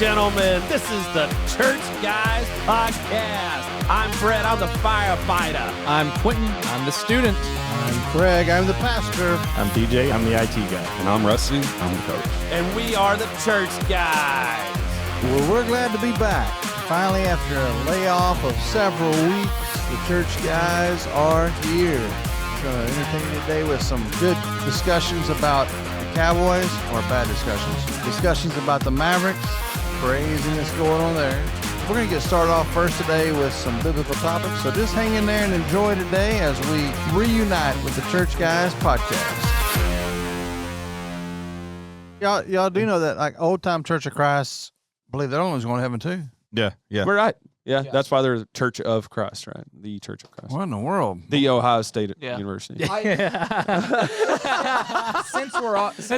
gentlemen, this is the Church Guys Podcast. I'm Brett, I'm the firefighter. I'm Quentin, I'm the student. I'm Craig, I'm the pastor. I'm DJ, I'm the IT guy. And I'm Rusty, I'm the coach. And we are the Church Guys. Well, we're glad to be back. Finally, after a layoff of several weeks, the Church Guys are here. We're going to entertain you today with some good discussions about the Cowboys, or bad discussions. Discussions about the Mavericks. Craziness going on there. We're going to get started off first today with some biblical topics. So just hang in there and enjoy today as we reunite with the Church Guys Podcast. Y'all do know that like old time Church of Christ believe their only one's going to heaven too. Yeah. We're right. Yeah, that's why they're the Church of Christ, right? The Church of Christ. What in the world? The Ohio State University. That's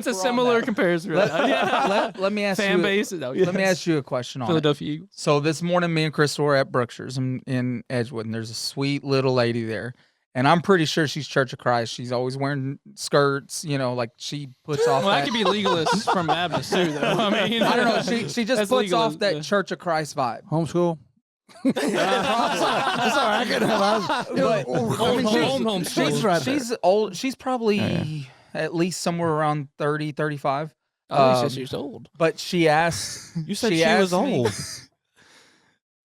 a similar comparison. Let me ask Fan you. base. Let me ask you a question on it. Philadelphia Eagles. So this morning, me and Crystal were at Brookshire's in Edgewood, and there's a sweet little lady there, and I'm pretty sure she's Church of Christ. She's always wearing skirts, like she puts off. Well, that could be legalists from Baptist too, though. I mean, I don't know. She just puts off that Church of Christ vibe. Homeschool? That's all right. I can But she's old. She's probably at least somewhere around 30, 35. at least she's old. But she asked. You said she was old.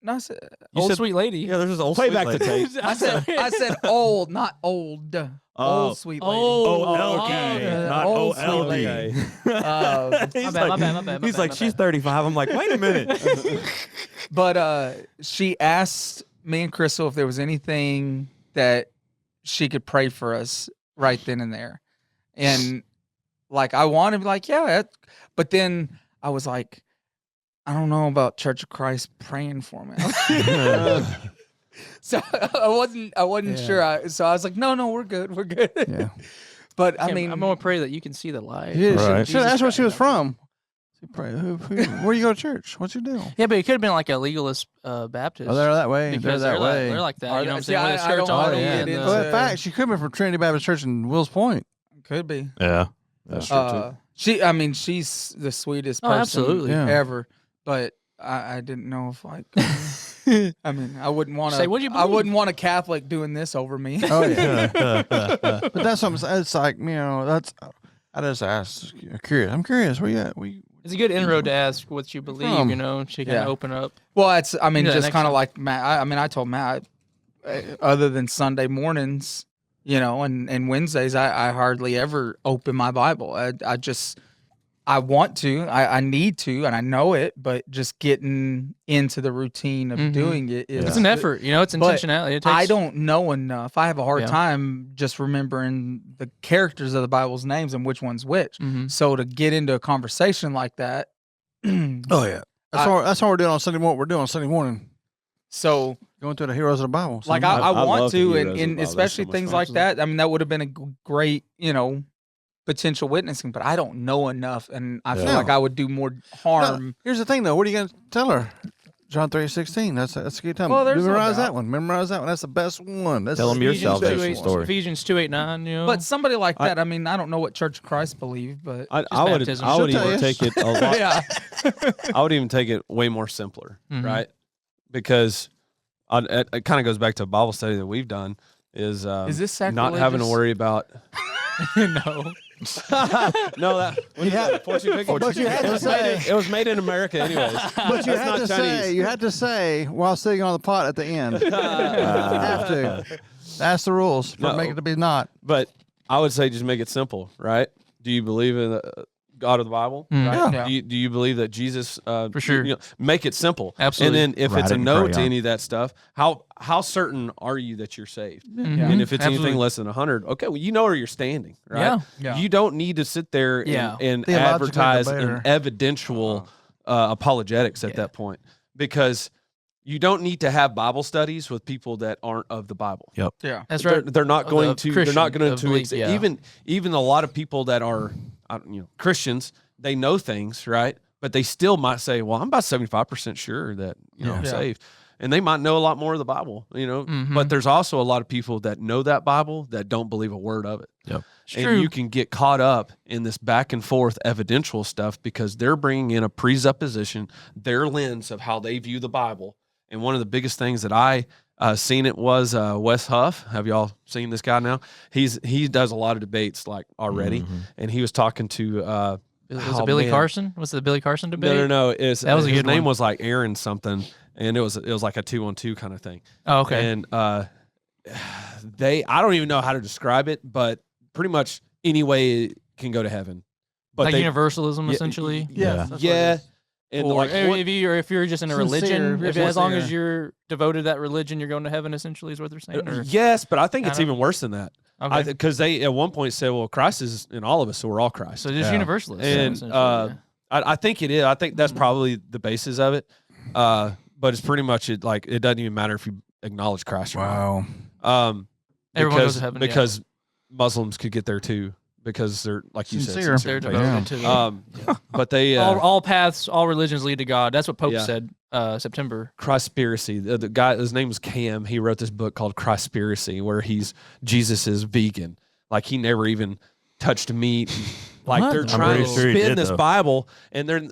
No, I said Old sweet lady. Yeah, there's this old Play sweet back the lady. tape. I said old, not old. Old sweet lady. Not old sweet OLD. lady. He's My like, bad. he's like, she's 35. I'm like, wait a minute. But she asked me and Crystal if there was anything that she could pray for us right then and there. And like I wanted to be like, yeah, but then I was like, I don't know about Church of Christ praying for me. So I wasn't sure. So I was like, no, we're good. Yeah. But I mean, I'm gonna pray that you can see the light. Yeah, Right. should have asked where she was from. Where you go to church? What's your deal? Yeah, but it could have been like a legalist Baptist. Oh, they're that way. because They're that way. They're like that. Are You know what I'm they? saying? See, With the I skirts don't on get and into- Well, in fact, she could be from Trinity Baptist Church in Wills Point. could be. Yeah, that's true, too. She's the sweetest Oh, person absolutely. Yeah. ever. But I didn't know if like, I mean, I wouldn't want Say, what'd you I wouldn't want a Catholic doing this over me. Oh yeah. But that's something. It's like that's. I just asked. I'm curious. Where you at? It's a good inroad to ask what you believe. She can open up. Well, it's I mean, Yeah, just next kind of time. like Matt. I told Matt, other than Sunday mornings, and Wednesdays, I hardly ever open my Bible. I want to, I need to, and I know it, but just getting into the routine of doing it is It's an effort. It's But intentionality. It takes, I don't know enough. I have a hard Yeah. time just remembering the characters of the Bible's names and which one's which. So to get into a conversation like that, Oh yeah. That's what we're doing on Sunday morning. We're doing on Sunday morning. so Going through the heroes of the Bible. like Sunday I morning. want love the to, heroes of the and Bible. That's especially so much things fun. like that. I mean, that would have been a great, potential witnessing, but I don't know enough, and I feel Yeah. like I would do more harm. Here's the thing, though. What are you going to tell her? John 3:16. That's a good time. Well, there's no Memorize doubt. that one. Memorize that one. That's the best one. Tell them your Ephesians salvation 2:8 story. Ephesians 2:8-9. But somebody like that, I mean, I don't know what Church of Christ believe, but I would baptism. I would She'll tell even you. take it a lot. yeah, I would even take it way more simpler, Mhm. right? Because it kind of goes back to a Bible study that we've done. Is this not having to sacrilegious? worry about no. no that fortune cookie. But you had to say. It was made in America anyways. But you That's had not to Chinese. say. You had to say while sitting on the pot at the end. You have to. That's the rules. But No. make it to be not. But I would say just make it simple, right? Do you believe in the God of the Bible? Mm. Right? Yeah. Do you believe that Jesus? For sure. Make it simple. Absolutely. And then if Write it's it a in no to crayon. any of that stuff, how certain are you that you're saved? Mhm. And if it's Absolutely. anything less than 100, okay, well, you know where you're standing, right? Yeah. You don't need to sit there Yeah. and Theologically advertise debater. an evidential apologetics at that point, because you don't need to have Bible studies with people that aren't of the Bible. yeah. That's They're, right. they're not Of going the to. Christian- They're not going of to. belief, yeah. Even a lot of people that are, Christians, they know things, right? But they still might say, "Well, I'm about 75% sure that I'm Yeah. saved." and they might know a lot more of the Bible, but there's also a lot of people that know that Bible that don't believe a word of it. Yep. And you can get caught up in this back and forth evidential stuff because they're bringing in a presupposition, their lens of how they view the Bible. And one of the biggest things that I seen it was Wes Huff. Have y'all seen this guy now? He does a lot of debates like already, and he was talking to Was it Billy Carson? Was it the Billy Carson debate? No. That was a his good name one. was like Aaron something, and it was like a 2-on-2 kind of thing. Oh, okay. And I don't even know how to describe it, but pretty much any way it can go to heaven. But like universalism, essentially. Yeah. And Or like if you're just in a religion, Sincere, as long as you're devoted to that religion, you're going to heaven. Essentially, is what they're saying. Or? yes, but I think it's Kinda? even worse than that. Okay. Because they at one point said, "Well, Christ is in all of us, so we're all Christ." So just universalists. And essentially, I think it is. I think that's probably the basis of it. But it's pretty much it. Like it doesn't even matter if you acknowledge Christ or not. Everyone goes to heaven because Muslims could get there too because they're like you Sincere. said, they're sincere. devoted to it. But they all paths, all religions lead to God. That's what Pope Yeah. said. September. Christspiracy. The guy, his name was Cam. He wrote this book called Christspiracy, where Jesus is vegan. Like he never even touched meat. Like What? they're I'm trying to pretty sure he spin did, this though. Bible, and they're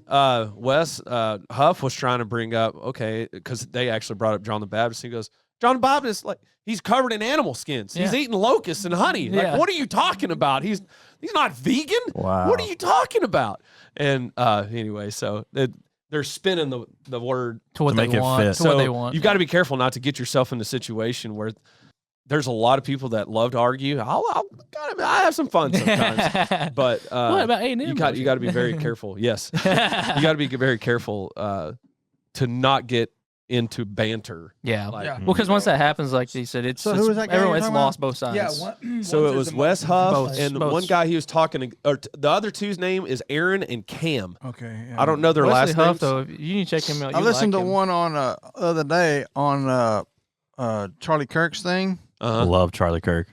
Wes Huff was trying to bring up because they actually brought up John the Baptist. He goes, John the Baptist, like he's covered in animal skins. He's Yeah. eating locusts and honey. Like Yeah. what are you talking about? He's not vegan. Wow. What are you talking about? And anyway, so they're spinning the word To what To they make it want. fit. To what they want. you've got to be careful not to get yourself in a situation where there's a lot of people that love to argue. I have some fun sometimes, but What about A&M? you got to be very careful. Yes, you got to be very careful to not get into banter. Yeah. Like, Yeah. Well, because once that happens, like he said, it's So who was that guy everyone. you're It's talking lost both sides. Yeah. So it was Wes Huff Both. and Both. one guy he was talking to, or the other two's name is Aaron and Cam. Okay. I don't know their Wesley last Huff, names. though, you need to check him out. I You listened like to him. one on the other day on Charlie Kirk's thing. I love Charlie Kirk.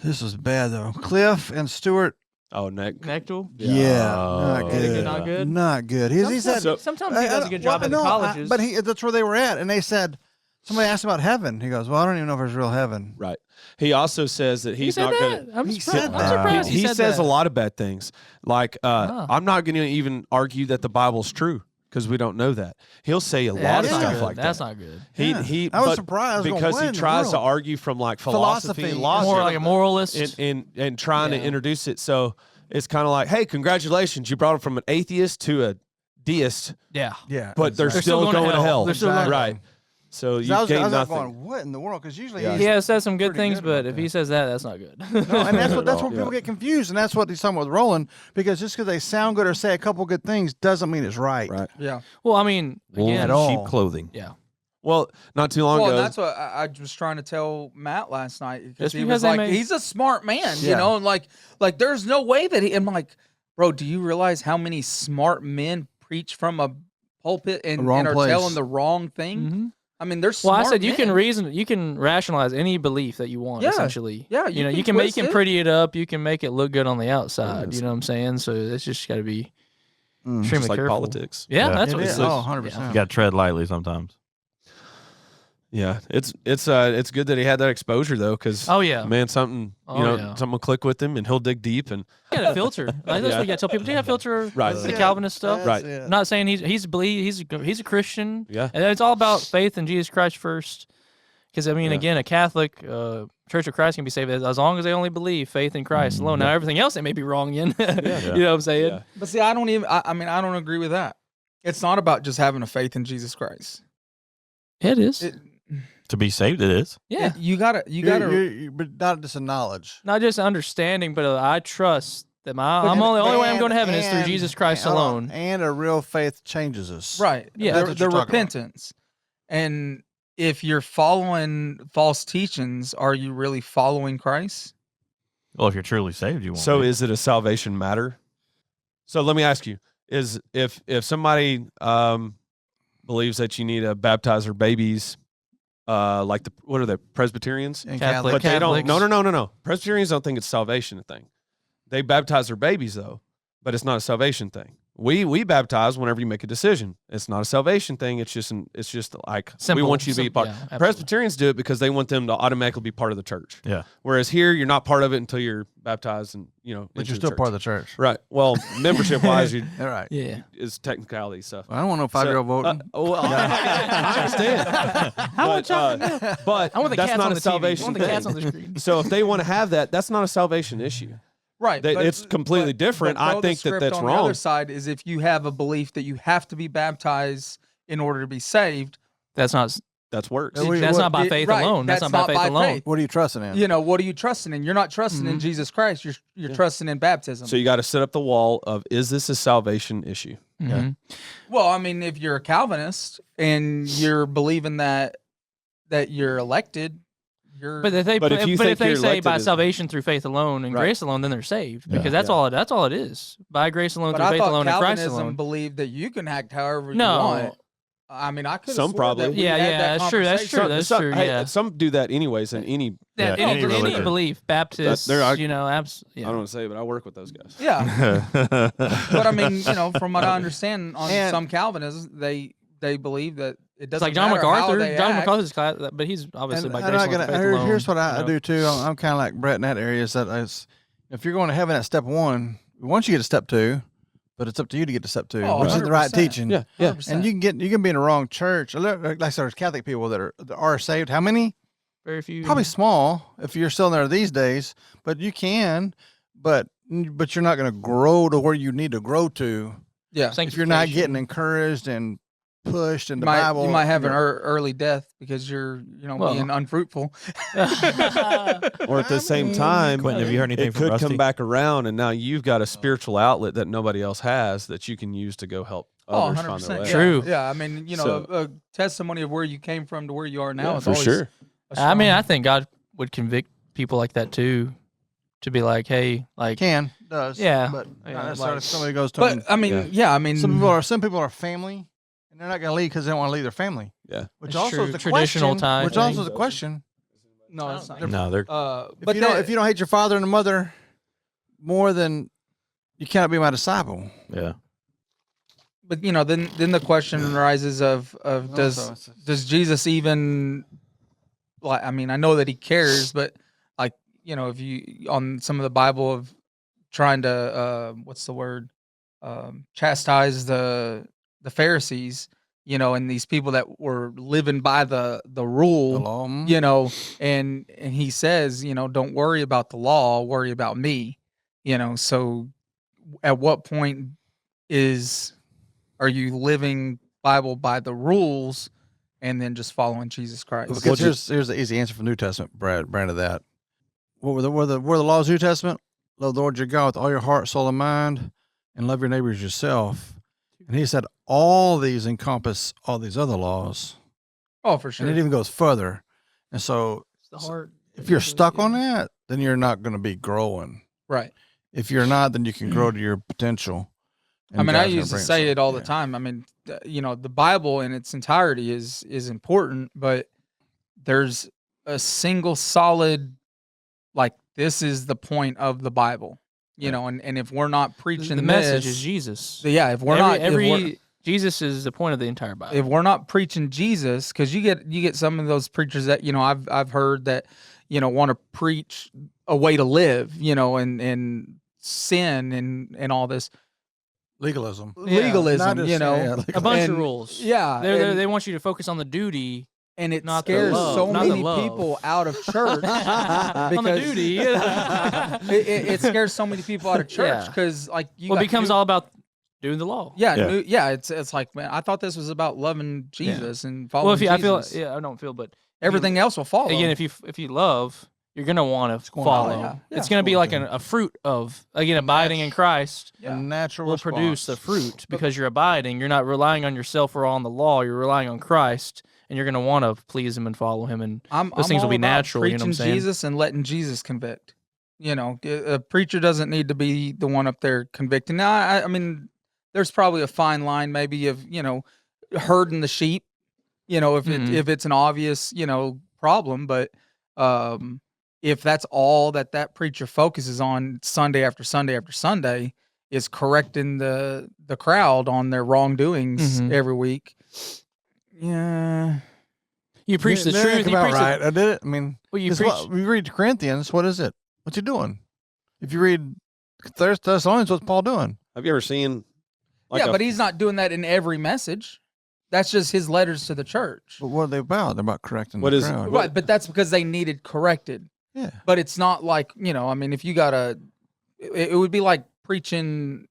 This was bad though. Cliff and Stewart. Oh, Nick. Nectul. Yeah, Oh. not Is good. it not good? Not good. He said Sometimes he does a good job well, at the no, colleges. but that's where they were at, and they said somebody asked about heaven. He goes, "Well, I don't even know if there's real heaven." Right. He also says that he he's said not going that. to. I'm He surprised. said I'm that. surprised He said says that. a lot of bad things. Like, I'm not going to even argue that the Bible's true because we don't know that. He'll say a lot That's of not stuff good. like That's that. not good. He I was but surprised. I was going, because "What he in the tries to world?" argue from like philosophy and Philosophy. logic More like a moralist. and trying to Yeah. introduce it. So it's kind of like, hey, congratulations, you brought it from an atheist to a deist, yeah. Yeah, but they're exactly. still going to hell. They're still going to right. So you I was gain like nothing. going, "What in the world?" Because usually Yeah. he's He has said some good pretty things, good but about if that. he says that, that's not good. No, and that's what all. people get confused, and that's what he's talking about with Roland. Because just because they sound good or say a couple good things doesn't mean it's right. Right. Yeah. Well, I mean, Wool again, and At all. sheep clothing. yeah. Well, not too long Well, ago. and that's what I was trying to tell Matt last night because Just he because was they like, may- he's a smart man, you Yeah. know, and like there's no way that he. I'm like, bro, do you realize how many smart men preach from a pulpit and wrong are place. telling the wrong thing? Mm-hmm. I mean, there's Well, smart I said you can men. reason, you can rationalize any belief that you want. Yeah. Essentially, Yeah, You know, you you can can make twist him it. pretty it up. You can make it look good on the outside. Yes. You know what I'm saying? So it's just got to be extremely just like careful. politics. Yeah, Yeah. that's It what is. it is. Oh, 100%. You got to tread lightly sometimes. Yeah, it's good that he had that exposure though, because Oh yeah, man, something Oh, yeah. something will click with him and he'll dig deep and you got a filter. Like, that's Yeah. what you got to tell people. Do you have a filter? Right. The Yeah. Calvinist stuff. Right. That's it. I'm not saying he's a Christian. yeah. And it's all about faith in Jesus Christ first. Because, I mean, Yeah. again, a Catholic Church of Christ can be saved as long as they only believe faith in Christ alone. Now, everything else they may be wrong in. You know what I'm saying? Yeah. But see, I don't even. I mean, I don't agree with that. It's not about just having a faith in Jesus Christ. It is. It, To be saved, it is. Yeah. you gotta. But not just a knowledge. Not just understanding, but I trust that the only way I'm going to heaven is through Jesus Christ alone. And a real faith changes us. Right. Yeah. That's The what you're talking about. repentance. And if you're following false teachings, are you really following Christ? Well, if you're truly saved, you won't. So be. is it a salvation matter? So let me ask you: is if somebody believes that you need to baptize their babies, like what are they, Presbyterians? And Catholic. But they don't. Catholics. No. Presbyterians don't think it's a salvation thing. They baptize their babies though, but it's not a salvation thing. We baptize whenever you make a decision. It's not a salvation thing. It's just like Simple. we want you to be Simple. part. Yeah, absolutely. Presbyterians do it because they want them to automatically be part of the church. Yeah. Whereas here, you're not part of it until you're baptized, and But you're still part of the church. right. Well, membership wise, you All right. Yeah. is technicality stuff. I don't want no 5-year-old voting. Well, I understand. But I want the that's cats not on a the salvation TV. I want the thing. cats on the screen. So if they want to have that, that's not a salvation issue. Right. It's completely different. but I throw the think that script that's on wrong. The other side is if you have a belief that you have to be baptized in order to be saved. That's not. That's works. That's not by faith right, alone. That's not by faith alone. What are you trusting in? You know, what are you trusting in? You're not trusting in Jesus Christ. You're trusting in baptism. So you got to set up the wall of, is this a salvation issue? Mhm. Well, I mean, if you're a Calvinist and you're believing that you're elected, you're But if they, But if you think you're say elected by as- salvation through faith alone and Right. grace alone, then they're saved Yeah. because that's all it is. By grace alone but through I faith thought alone and Christ Calvinism alone. believed that you can act however you No. want. I mean, I could Some probably. That's true. That's true. That's true. Hey, Yeah. some do that anyways in any. That, Yeah, any any religion. belief, Baptist, There are- yeah. I don't want to say, but I work with those guys. Yeah, but I mean, from what I understand, on And- some Calvinists, they believe that it It's doesn't like John matter how MacArthur. they John act. MacArthur's class, but he's obviously And by I'm grace not alone, gonna- through faith alone. here's what I you know? do too. I'm kind of like Brett in that area. Is that if you're going to heaven at step 1, once you get to step 2, but it's up to you to get to step 2, Oh, which is the right 100%. teaching. Yeah, yeah. 100%. And you can be in the wrong church. Like I said, there's Catholic people that are saved. How many? Very few. Probably small if you're still there these days. But you can, but you're not going to grow to where you need to grow to yeah, if you're not getting encouraged and pushed in you the might, Bible. you might have an early death because you're Well. being unfruitful. Or at the same time, Quentin, have you heard anything it from could Rusty? come back around, and now you've got a spiritual outlet that nobody else has that you can use to go help others find their way. Yeah. True. Yeah, I mean, So- a testimony of where you came from to where you are now Yeah, is for always sure. a I mean, strong- I think God would convict people like that too, to be like, hey, like, does. Yeah. But Yeah, not necessarily if somebody goes to But them. I mean, yeah, I mean, Some people are family, and they're not going to leave because they don't want to leave their family. Yeah. Which It's also true. is the Traditional question. tie Which thing. also is the question. no, it's not. No, they're But If you don't hate your father and mother more than you cannot be my disciple. yeah. But then the question arises of does Jesus even, like, I mean, I know that he cares, but like, if you on some of the Bible of trying to what's the word, chastise the Pharisees, and these people that were living by the rule, The law. and he says, don't worry about the law, worry about me, so at what point are you living Bible by the rules and then just following Jesus Christ? Because here's the easy answer from the New Testament, Brad of that. What were the laws of the New Testament? Love the Lord your God with all your heart, soul, and mind, and love your neighbors yourself. And he said all these encompass all these other laws. Oh, for sure. And it even goes further. And so the heart. if you're stuck on that, then you're not going to be growing. Right. If you're not, then you can grow to your potential. I mean, I used to say it all the time. I mean, the Bible in its entirety is important, but there's a single solid, like, this is the point of the Bible, and if we're not preaching The message this, is Jesus. yeah, if we're Jesus is the point of the entire Bible. if we're not preaching Jesus, because you get some of those preachers that I've heard that want to preach a way to live, and sin and all this legalism. legalism, Not just- a bunch and- of rules. yeah, They want you to focus on the duty, and it not the scares love, so not the many love. people out of church on the because duty. it scares so many people out of church Yeah. because like you Well, it got becomes new- all about doing the law. yeah, it's like, man, I thought this was about loving Jesus and following Well, if you, Jesus. I don't feel, but Everything else will follow. again, if you love, you're gonna want to gonna follow. follow. Yeah, It's it's gonna be going like to. a fruit of, again, abiding in Christ Yeah. A natural will response. produce the fruit because you're abiding. You're not relying on yourself or on the law. You're relying on Christ, and you're gonna want to please Him and follow Him. And those things will all be about natural, you know what I'm Preaching saying? Jesus and letting Jesus convict. A preacher doesn't need to be the one up there convicting. Now, I mean, there's probably a fine line, maybe of herding the sheep. If it's an obvious problem, but if that's all that preacher focuses on Sunday after Sunday after Sunday, is correcting the crowd on their wrongdoings every week. Yeah. You preach the That truth. ain't You about preach right. I did it. I mean, well, you it's preach. what, you read Corinthians, what is it? What's he doing? If you read Thessalonians, what's Paul doing? Have you ever seen? But he's not doing that in every message. That's just his letters to the church. But what are they about? They're about correcting What the is- crowd. Right, but that's because they needed corrected. Yeah. But it's not like, I mean, if you got it would be like preaching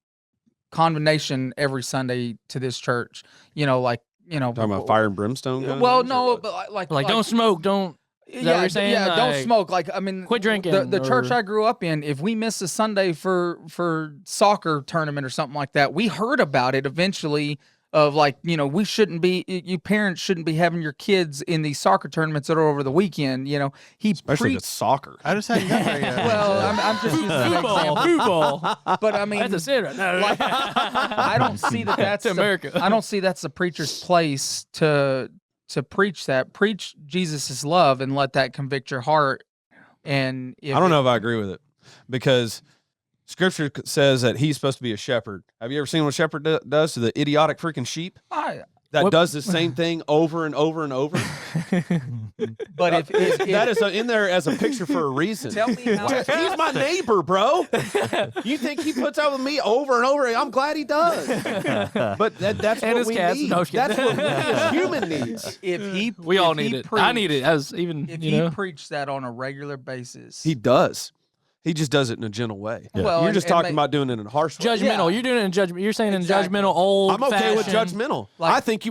condemnation every Sunday to this church, talking about fire and brimstone. kind of Well, things, or no, what? but like don't smoke, don't. Is that what you're saying? Yeah, don't Like, smoke. Like, I mean, quit drinking, The church or- I grew up in, if we missed a Sunday for soccer tournament or something like that, we heard about it eventually. Of like, we shouldn't be. You parents shouldn't be having your kids in these soccer tournaments that are over the weekend. He Especially if preached. it's soccer. I just hadn't got there yet. Well, I'm just using an example. Football. But I mean, That's a sin right now. like, I don't see that's To America. I don't see that's the preacher's place to preach that. Preach Jesus' love and let that convict your heart. And I don't know if I agree with it because Scripture says that he's supposed to be a shepherd. Have you ever seen what a shepherd does to the idiotic freaking sheep? That What- does the same thing over and over and over. But if That is in there as a picture for a reason. tell me how He's my neighbor, bro. You think he puts up with me over and over? I'm glad he does. But that's And what his we cats. need. No, I'm just That's kidding. what we as human needs. if he We all if he need it. I preached- need it as even. If You he know. preached that on a regular basis, He does. He just does it in a gentle way. Well, You're and- just and talking ma- about doing it in a harsh way. Judgmental. Yeah. You're doing it in judgment. You're saying Exactly. in judgmental, old. I'm okay with fashioned. judgmental. Like- I think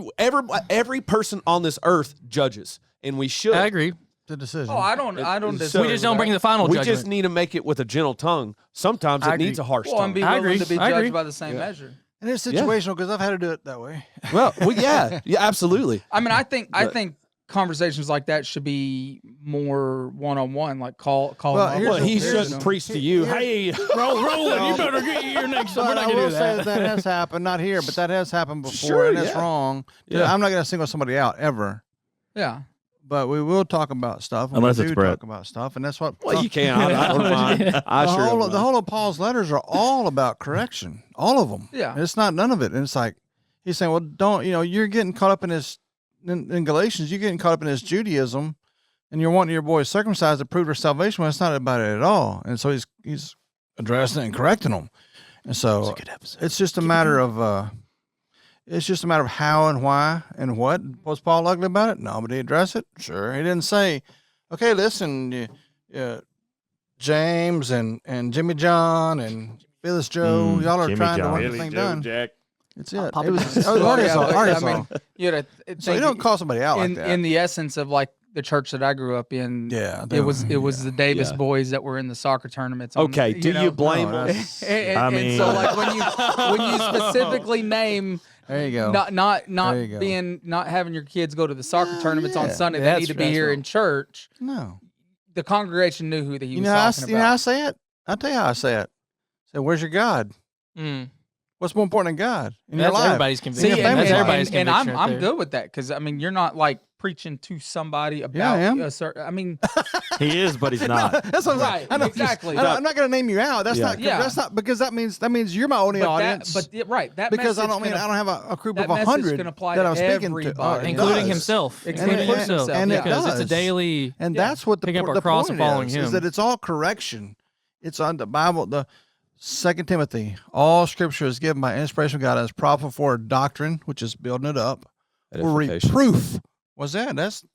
every person on this earth judges, and we should. I agree. The decision. Oh, I don't so- disagree We just with don't that. bring the final We judgment. just need to make it with a gentle tongue. Sometimes I it needs agree. a harsh Well, and tongue. be I willing agree. to be I agree. judged by the same measure. And it's situational because I've had to do it that way. Well, yeah, absolutely. I mean, I think But- conversations like that should be more one-on-one, like call Well, them up. here's Well, the- he here's shouldn't the- preach to you. Hey, Roland, you better get your next. We're But not I gonna will do say that. that has happened, not here, but that has happened before, Sure, and it's yeah. wrong. Yeah. I'm not going to single somebody out ever, Yeah. but we will talk about stuff. And Unless we it's do Brett. talk about stuff, and that's what. well, you can. I don't mind. I the sure whole, don't the mind. whole of Paul's letters are all about correction, all of them. Yeah. It's not none of it, and it's like he's saying, well, don't you're getting caught up in this in Galatians, you're getting caught up in this Judaism, and you're wanting your boys circumcised to prove their salvation. Well, it's not about it at all, and so he's addressing it and correcting them, and so it's just a matter of it's just a matter of how and why and what. Was Paul ugly about it? No, but he addressed it. Sure, he didn't say, okay, listen, James and Jimmy John and Phyllis Joe, y'all are Jimmy trying John. to want this thing done. Jack. It's it. Papa It was John's. Arkansas. but, Arkansas. I mean, you know, So you don't call somebody out like in that. in the essence of like the church that I grew up in. Yeah, It was the Davis Yeah. boys that were in the soccer tournaments. on- Okay, do know? you blame No, them? that's- And so like when you specifically name there you go. not There you go. not having your kids go to the soccer tournaments on yeah. Sunday, Yeah, they that's- need to be that's here wrong. in church. No. The congregation knew who he You was know how talking you know how I about. say it? I'll tell you how I say it. Say, where's your God? Mm. What's more important than God in That's your life? everybody's See, conviction. your and, family That's life. everybody's and conviction. I'm right there. good with that because I mean you're not like preaching to somebody about I am. a certain. I mean, He is, but he's not. That's what I'm Right, saying. I know, exactly. I'm not going to name you out. That's Yeah. not. Yeah. That's not because that means you're my only but audience. right, that because I message don't mean can I don't have a group that of message 100 can apply that to I'm speaking to, everybody. it including does. himself, Including including himself, himself, and it because it's a does. daily. And Yeah. that's what the, Picking up our the cross point and following is him. that it's all correction. It's on the Bible. The 2 Timothy, all Scripture is given by inspiration of God as profitable for doctrine, which is building it up, for Edification. reproof. What's that? That's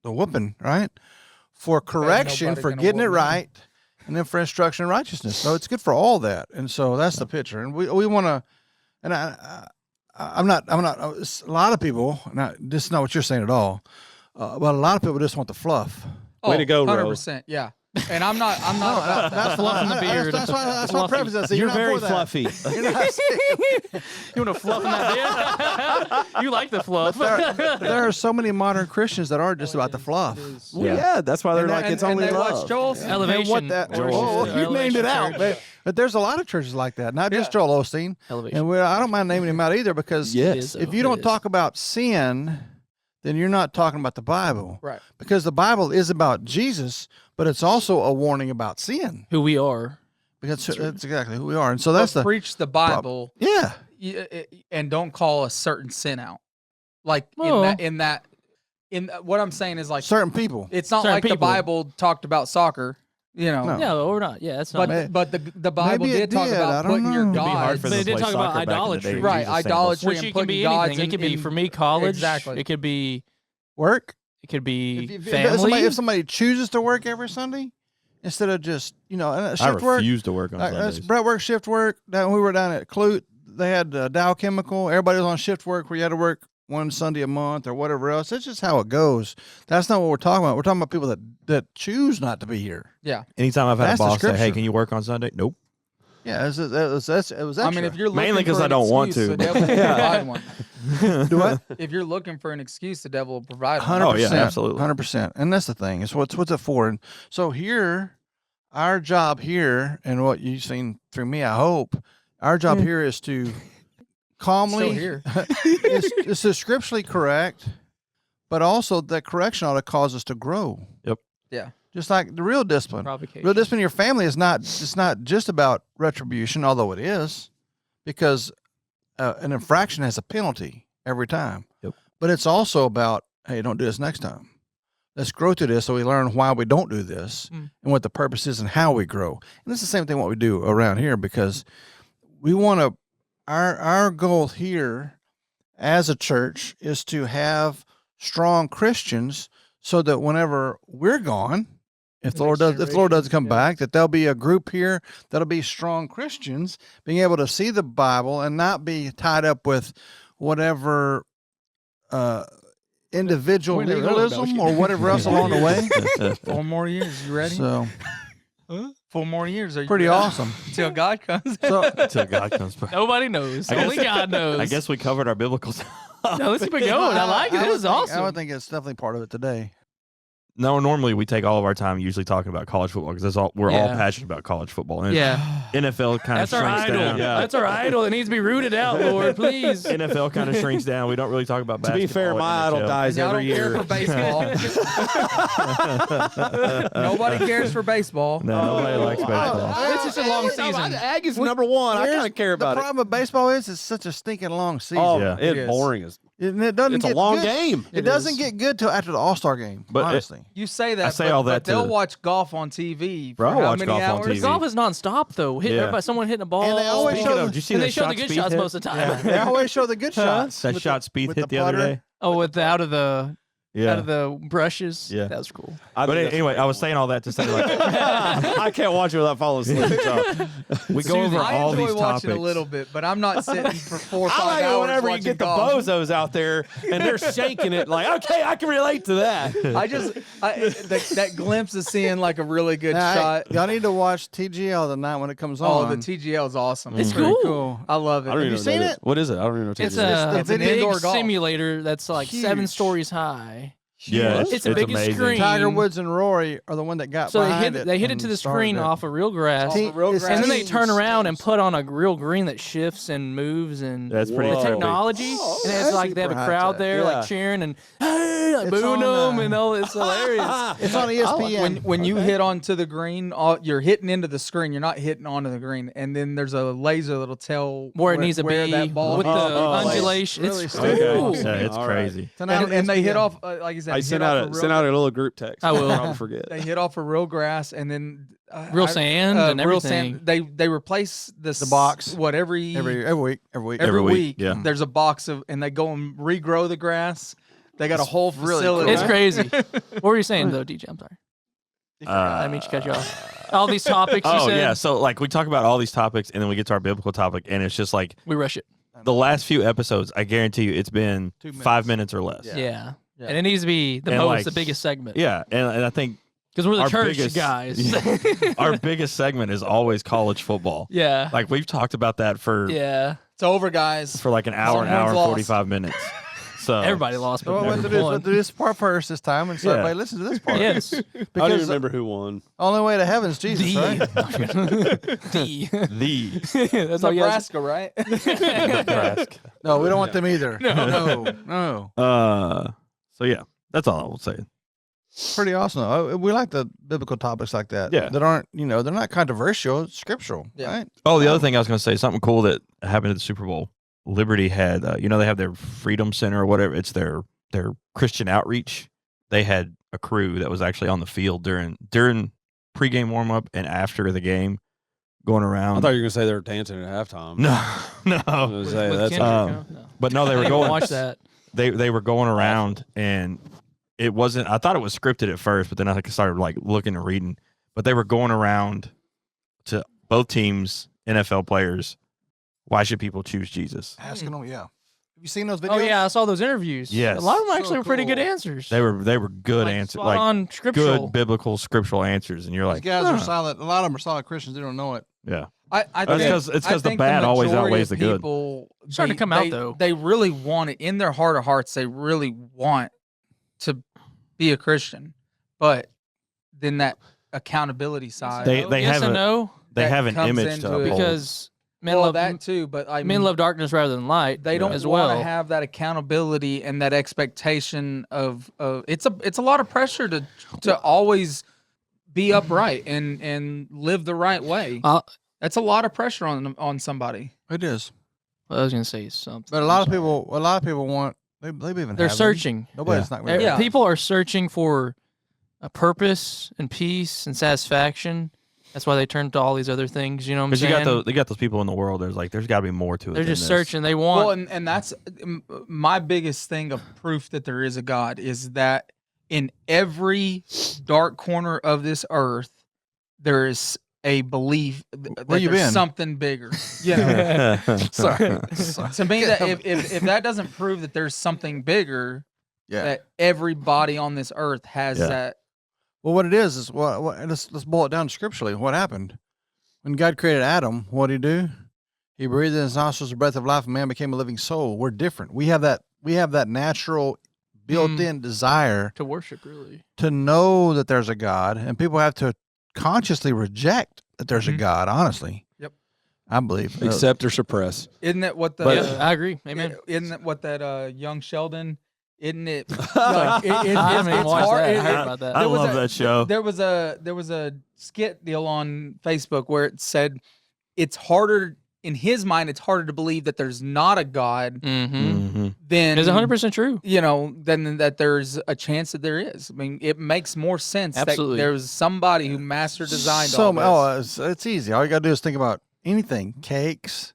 the whooping, right? For correction, nobody for gonna getting it whoop me. right, and then for instruction in righteousness. So it's good for all that. And so that's the picture. And we want to. And I'm not. A lot of people. Not this is not what you're saying at all. But a lot of people just want the fluff. Way to go, Ro. 100%. Yeah, and I'm not about that. That's fluffing the beard. That's why I preface that. So You're not very for that. fluffy. You're not- You want to fluff in that beard? You like the fluff. there are so many modern Christians that are just about the fluff. Well, yeah, that's why they're And like that- it's and only they watch love. Joel's. Elevation. And what that? Joel Oh, Osteen. you named it out. Elevation But there's a lot of churches like that. Not just Yeah. Joel Osteen. Elevation. And I don't mind naming him out either because Yes. if you don't talk about sin, then you're not talking about the Bible. Right. Because the Bible is about Jesus, but it's also a warning about sin. Who we are. Because that's exactly who we are. And so that's But the preach the Bible, yeah. and don't call a certain sin out. Like Well- in what I'm saying is like Certain people. it's not certain like the people. Bible talked about soccer, you know. No. No, we're not. Yeah, that's not. But the Bible Maybe it did talk did, I about don't putting your know. It'd It'd be hard gods. for They them to did play talk about soccer back in the day. idolatry. Jesus Right, saying those idolatry. which and it can be putting gods anything. It could be in- for me college. Exactly. It could be. Work. It could be If family. somebody chooses to work every Sunday instead of just I shift work. refuse to work on Like, Sundays. Brett worked shift work. We were down at Clute. They had Dow Chemical. Everybody was on shift work where you had to work one Sunday a month or whatever else. It's just how it goes. That's not what we're talking about. We're talking about people that choose not to be here. Yeah. Anytime I've had That's a the boss say, "Hey, scripture. can you work on Sunday?" Nope. Yeah, it was extra. I mean, if you're Mainly looking 'cause for I an don't want excuse, to. the devil will provide one. do what? If you're looking for an excuse, the devil will provide one. 100%. Oh, yeah, absolutely. 100%. And that's the thing. It's what's it for? And so here, our job here, and what you've seen through me, I hope, our job here is to Still calmly, here. it's to scripturally correct, but also that correction ought to cause us to grow. Yep. Yeah. Just like the real discipline. provocation. Real discipline in your family is not. It's not just about retribution, although it is, because an infraction has a penalty every time. Yep. But it's also about, hey, don't do this next time. Let's grow through this so we learn why we don't do this and what the purpose is and how we grow. And it's the same thing what we do around here, because we want to. Our goal here as a church is to have strong Christians so that whenever we're gone, if the Lord doesn't come back, that there'll be a group here that'll be strong Christians, being able to see the Bible and not be tied up with whatever individual We're in a legalism notion. or whatever else along the way. 4 more years. You ready? So 4 more years. Are you pretty ready? awesome. Till God comes. So Until God comes back. Nobody knows. I guess- Only God knows. I guess we covered our biblical stuff. No, let's keep it going. I like it. This is awesome. I would think it's definitely part of it today. No, normally we take all of our time usually talking about college football because we're all Yeah. passionate about college football. And Yeah. NFL kind of That's our shrinks idol. down. Yeah. That's our idol. It needs to be rooted out, Lord, please. NFL kind of shrinks down. We don't really talk about To basketball. be fair, at my idol NHL. dies Y'all every don't care year. for baseball. Nobody cares for baseball. No, nobody likes baseball. It's just a long season. Aggies number one. I kind of care The about it. problem with baseball is it's such a stinking long season. Oh, Yeah. it's It is. boring. It's It doesn't a get long good. game. It doesn't get good till after the All-Star game, But honestly. You say that, I say but, all that but they'll to- watch golf on TV. Bro, for I how watch many golf on hours? TV. Golf is nonstop though. Someone hitting a ball. And they always Speaking show of, the- did you see and that they show the shot good Spieth shots hit? most of the time. They always show the good shots. That with shot the- Spieth with hit the other putter. day. Oh, with the out of the Yeah. brushes. Yeah. That was cool. But anyway, I was saying all that to say, like, I can't watch it without falling asleep. So. we go over I all enjoy these watching topics. a little bit, but I'm not sitting for 4 or 5 I like hours it whenever you watching get the golf. bozos out there and they're shaking it. Like, okay, I can relate to that. That glimpse of seeing like a really good Now, shot. y'all need to watch TGL tonight when it comes Oh, on. the TGL is awesome. It's Pretty cool. I love it. I don't Have even you know seen that. it? What is it? I don't even know what It's it is. a It's an big indoor golf. simulator that's like 7 Huge. stories high. Yeah, It's the biggest amazing. screen. Tiger Woods and Rory are the one that got So behind it. they hit it and to the started screen it. off of real grass. Off of real It's grass. And then they teams. turn around and put on a real green that shifts and moves and That's pretty the Whoa. technology. Oh, and it's that's like they have a super crowd high-tech. there Yeah. like cheering and hey, like It's booing on, them and all. It's hilarious. It's on ESPN. When you hit onto the green, you're hitting into the screen. You're not hitting onto the green, and then there's a laser that'll tell Where it needs to where be that ball with needs the to be placed. undulation. Really It's stupid. cool. Yeah, it's All right. crazy. Tonight on And they hit ESPN. off, like I said, I hit sent off out of sent out a little group text. I will. I'll probably forget. They hit off of real grass, and then Real sand and real everything. sand. They replace the box. every every week. Every week, week. yeah. There's a box of, and they go and regrow the grass. They got a whole really facility. cool. It's crazy. What were you saying though, DJ? I'm sorry. I didn't mean to cut you off. All these topics you Oh said. yeah, so like we talk about all these topics, and then we get to our biblical topic, and it's just like We rush it. the last few episodes. I guarantee you, it's been 2 minutes. 5 minutes or less. Yeah. Yeah. And it needs to be the And, most, like, the biggest segment. Yeah, and I think Because we're the our church biggest- guys. our biggest segment is always college football. Yeah. Like we've talked about that for Yeah. It's over, guys. for like an hour, Someone's and lost. 45 minutes. So Everybody lost, So but what we have to do is won. we'll do this part first this time, and so Yeah. everybody listen to this part. Yes. I don't even Because the remember who won. only way to heaven is Jesus, right? D. the That's all you guys. Nebraska, right? Nebraska. No, we don't want them either. No. So yeah, that's all I will say. Pretty awesome. We like the biblical topics like that. Yeah. That aren't, they're not controversial. It's scriptural. Yeah. Right? Oh, the other thing I was going to say, something cool that happened at the Super Bowl. Liberty had, they have their Freedom Center or whatever. It's their Christian outreach. They had a crew that was actually on the field during pregame warm up and after the game, going around. I thought you were gonna say they were dancing at halftime. No. I was gonna say, With that's Kendrick, no. But no, they I were didn't going. watch that. They were going around, and it wasn't. I thought it was scripted at first, but then I started like looking and reading. But they were going around to both teams, NFL players. Why should people choose Jesus? Asking them, yeah. Have you seen those videos? Oh yeah, I saw those interviews. Yes. A lot of them So actually were pretty good cool. answers. They were good Like, answers, spot like on scriptural. good biblical scriptural answers, and you're These like, guys are huh. solid. A lot of them are solid Christians. They don't know it. Yeah. I It's think 'cause the I think bad always majority outweighs of the good. people, Starting to come out, though. They really want it in their heart of hearts. They really want to be a Christian, but then that accountability side. They yes have and a, no, they that have an comes image into to it. uphold. because men well, love that too, but I men mean, love darkness rather than light. they don't as want well. to have that accountability and that expectation of it's a lot of pressure to always be upright and live the right way. That's a lot of pressure on somebody. It is. I was gonna say something, But a lot of people want, they believe in they're heaven. searching. Nobody's not Yeah. really. People are searching for a purpose and peace and satisfaction. That's why they turn to all these other things. You know what I'm Because saying? you got those people in the world. There's got to be more to it. They're than just this. searching. They want. Well, and that's my biggest thing of proof that there is a God is that in every dark corner of this earth, there is a belief that Where you there's been? something bigger. You know, Sorry. to me, that if that doesn't prove that there's something bigger, Yeah. that everybody on this earth has Yeah. that. Well, what it is let's boil it down scripturally. What happened when God created Adam? What did He do? He breathed in His nostrils the breath of life, and man became a living soul. We're different. We have that natural, built-in desire to worship, really. to know that there's a God, and people have to consciously reject that there's a God. Honestly, Yep. I believe. accept or suppress. Isn't that what the? Yeah, I agree. Amen. Isn't that what that young Sheldon? Isn't it? I haven't even watched that. I heard about that. I there was love a- that show. There was a skit deal on Facebook where it said it's harder in his mind. It's harder to believe that there's not a God Mm-hmm. Mm-hmm. than It's 100% true. than that there's a chance that there is. I mean, it makes more sense Absolutely. that there's somebody who master designed all this. it's easy. All you gotta do is think about anything. Cakes.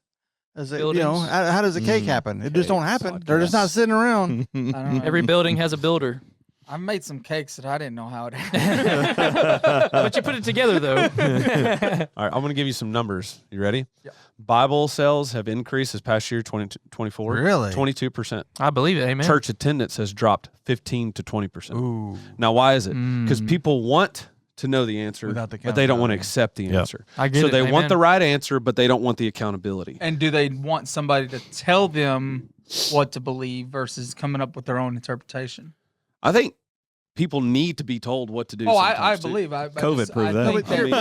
Buildings. How does a cake happen? It just don't happen. They're just not sitting around. I don't know. Every building has a builder. I made some cakes that I didn't know how it happened. But you put it together, though. All right, I'm going to give you some numbers. You ready? Yeah. Bible sales have increased this past year, 2024. Really? 22%. I believe it. Amen. Church attendance has dropped 15 to 20%. Ooh. Now, why is it? Because Mm. people want to know the answer, Without the but they don't want to accountability. accept the Yep. answer. I get So it. they Amen. want the right answer, but they don't want the accountability. And do they want somebody to tell them what to believe versus coming up with their own interpretation? I think people need to be told what to do. Oh, I sometimes, too. believe. I COVID just- proved I that. think I mean,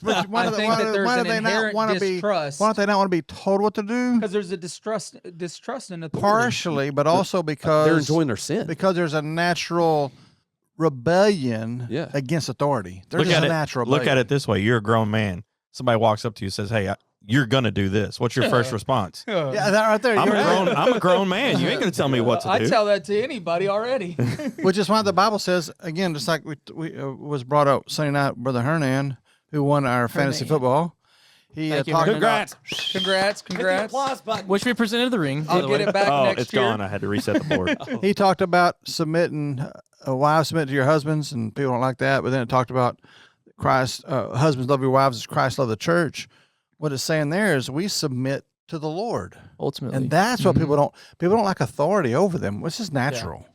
But why I do they- think why that do- there's why do an they not inherent want to be? distrust. Why don't they not want to be told what to do? Because there's a distrust in authority. Partially, but also because they're enjoying their sin. because there's a natural rebellion Yeah. against authority. There's Look just at a it. natural Look rebellion. at it this way: you're a grown man. Somebody walks up to you and says, "Hey, you're gonna do this." What's your first response? Yeah, that right there. I'm you're right. I'm a grown man. You ain't gonna tell me what to I do. tell that to anybody already. Which is why the Bible says again, just like we was brought up Sunday night, Brother Hernan, who won our fantasy football. He Thank you, talked Hernan. about Congrats. Which we presented the ring. by I'll the get way. it back Oh, next it's year. gone. I had to reset the board. he talked about submitting wives submit to your husbands, and people don't like that. But then it talked about Christ, husbands love your wives as Christ loved the church. What it's saying there is we submit to the Lord, Ultimately. and that's what people don't like authority over them. It's just natural. And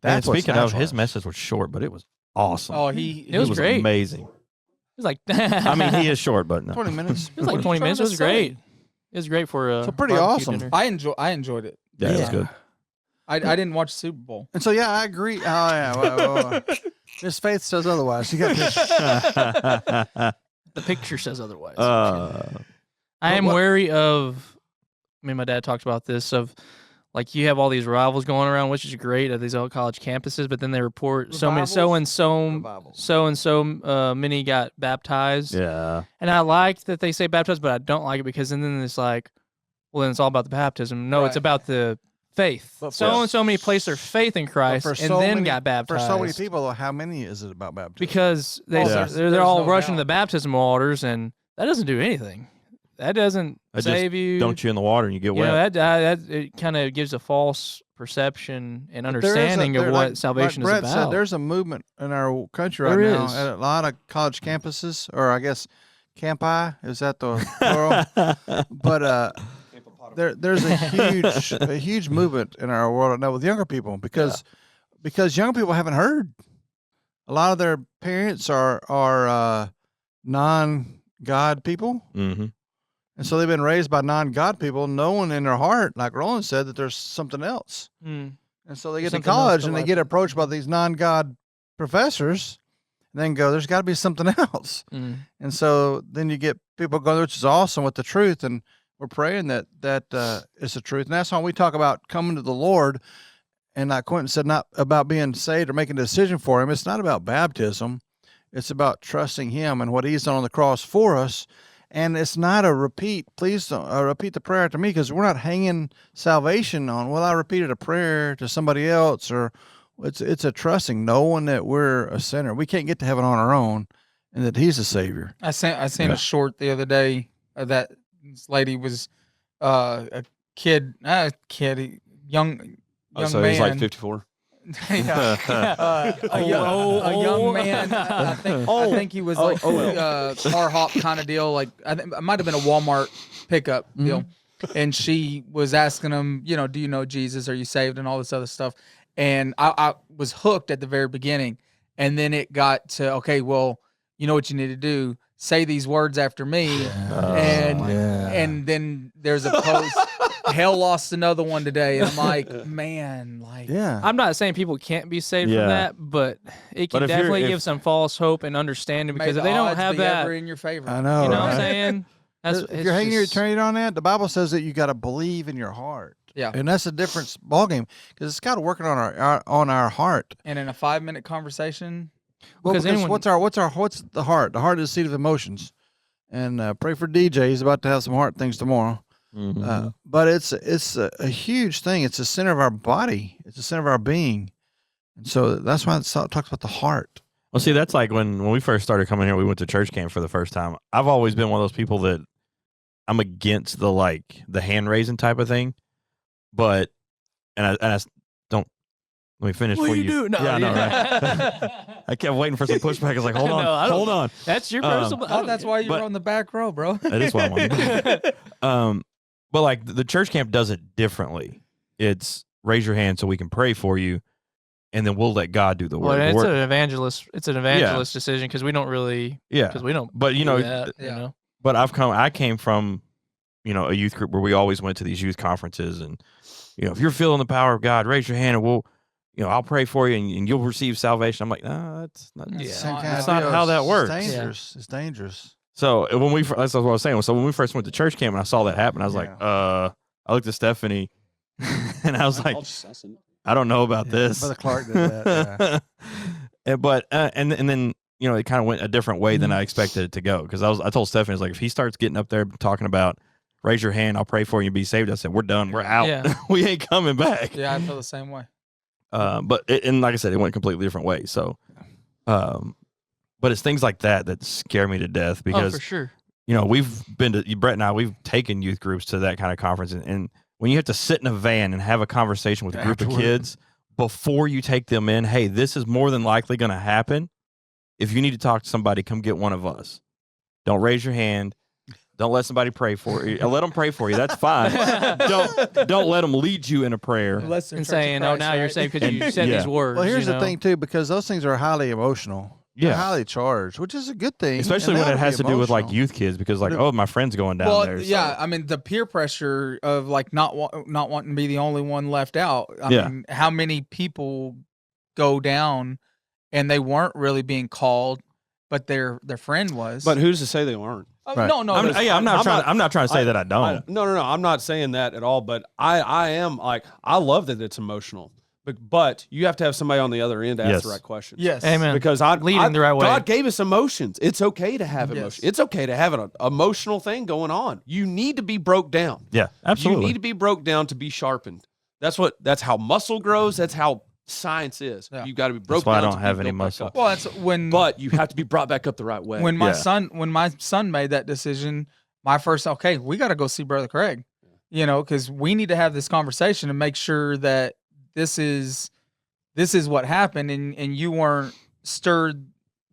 That's what's speaking of, natural. his message was short, but it was awesome. Oh, It was It was great. amazing. It was like I mean, he is short, but no. 20 minutes. It was like 20 minutes. It was great. It was great for So pretty barbecue awesome. dinner. I enjoyed it. Yeah, it was Yeah. good. I didn't watch the Super Bowl. And so, yeah, I agree. Oh, yeah. Well, Miss Faith says otherwise. She got this. The picture says otherwise. Uh, I am what- wary of. I mean, my dad talked about this of like you have all these revivals going around, which is great at these old college campuses, but then they report Revivals? so many got baptized. Yeah. And I like that they say baptized, but I don't like it because then it's like, well, then it's all about the baptism. No, it's Right. about the faith. But So many placed their faith in Christ for and so then many- got baptized. For so many people, though, how many is it about baptism? Because there's they're all no rushing to doubt. the baptism waters, and that doesn't do anything. That doesn't That just save you. Dunk you in the water and you get You wet. know, that it kind of gives a false perception and But there is understanding of there- what like salvation Brett is said, about. there's a movement in our country right There now is. at a lot of college campuses, or I guess campi, is that the plural? But there's a huge movement in our world now with younger people because young people haven't heard. A lot of their parents are non-God people. Mm-hmm. And so they've been raised by non-God people, knowing in their heart, like Roland said, that there's something else. Hmm. And so they get to Something else college to and they life. get approached by these non-God professors, and then go, there's got to be something else. Mm. And so then you get people going, which is awesome with the truth. And we're praying that is the truth. And that's why we talk about coming to the Lord. And like Quentin said, not about being saved or making a decision for him. It's not about baptism. It's about trusting him and what he's done on the cross for us. And it's not a repeat. Please don't repeat the prayer after me, because we're not hanging salvation on, well, I repeated a prayer to somebody else, or it's a trusting, knowing that we're a sinner. We can't get to heaven on our own, and that he's a savior. I seen a short the other day that this lady was a young So man. he's like 54. Yeah. A young man. I think he was like car hop kind of deal. Like it might have been a Walmart pickup deal. And she was asking him, do you know Jesus? Are you saved? And all this other stuff. And I was hooked at the very beginning. And then it got to, okay, well, you know what you need to do? Say these words after me. And then there's a post. Hell lost another one today. And I'm like, man, like, Yeah. I'm not saying people can't be saved Yeah. from that, but it But can if you're- definitely if- give some false hope and understanding, may because the if they don't odds have be that, ever in your favor. I know. you know what right? I'm saying? If it's you're hanging your just- eternity on that, the Bible says that you got to believe in your heart. Yeah. And that's a different ballgame, because it's got to work on our heart. And in a 5-minute conversation, Well, Because because anyone- what's the heart? The heart is the seat of emotions. And pray for DJ. He's about to have some heart things tomorrow. Mm-hmm. But it's a huge thing. It's the center of our body. It's the center of our being. And so that's why it talks about the heart. Well, see, that's like when we first started coming here, we went to church camp for the first time. I've always been one of those people that I'm against the hand raising type of thing. But, and I don't, let me finish What for are you doing? No, yeah, I know, yeah. right? I kept waiting for some pushback. I was like, hold on, No, I don't- hold on. That's your Um, personal. I oh, don't that's care. why you but- were on the back row, bro. That is why I'm on. But like the church camp does it differently. It's raise your hand so we can pray for you, and then we'll let God do the Well, work. it's We're- an evangelist. It's an evangelist decision because we don't really. yeah, Because we don't. but you do know, that, Yeah. you know. but I came from, a youth group where we always went to these youth conferences, and if you're feeling the power of God, raise your hand and we'll, I'll pray for you and you'll receive salvation. I'm like, no, that's not. Yeah. Same kind That's of not deal. how that works. It's dangerous. It's dangerous. So that's what I was saying. So when we first went to church camp and I saw that happen, I was like, I looked at Stephanie and I was like, I don't know about this. Brother Clark did that. Yeah. And then it kind of went a different way than I expected it to go, because I told Stephanie, I was like, if he starts getting up there talking about raise your hand, I'll pray for you and be saved, I said, we're done, we're out. Yeah. We ain't coming back. Yeah, I feel the same way. And like I said, it went a completely different way. So, but it's things like that scare me to death, Oh, because for sure. we've been to Brett and I, we've taken youth groups to that kind of conference, and when you have to sit in a van and have a conversation with a group of Afterward. kids before you take them in, hey, this is more than likely going to happen. If you need to talk to somebody, come get one of us. Don't raise your hand. Don't let somebody pray for you. Let them pray for you. That's fine. don't let them lead you in a prayer. Unless they're And Church of saying, "Oh, Christ, now you're right? saved because you And- said yeah. these words." Well, here's you the know? thing too, because those things are highly emotional. They're Yeah. highly charged, which is a good thing. Especially and when that it would has be to do with like emotional. youth kids, because like, But oh, my friend's going down Well, there. yeah, I mean the peer pressure of like not wanting to be the only one left out. I Yeah. mean, how many people go down and they weren't really being called, but their friend was. But who's to say they aren't? Right. No, I'm not trying to say that I don't. No. I'm not saying that at all. But I am like, I love that it's emotional. But you have to have somebody on the other end to ask the right questions. Yes. Amen. Because Leading the right way. God gave us emotions. It's okay to have Yes. emotion. It's okay to have an emotional thing going on. You need to be broke down. Yeah, absolutely. You need to be broke down to be sharpened. That's how muscle grows. That's how science is. Yeah. You got to be broke That's why I down. don't to have be any built back muscle. up. Well, that's when. But you have to be brought back up the right way. When my son made that decision, my first, okay, we got to go see Brother Craig, because we need to have this conversation and make sure that this is what happened, and you weren't stirred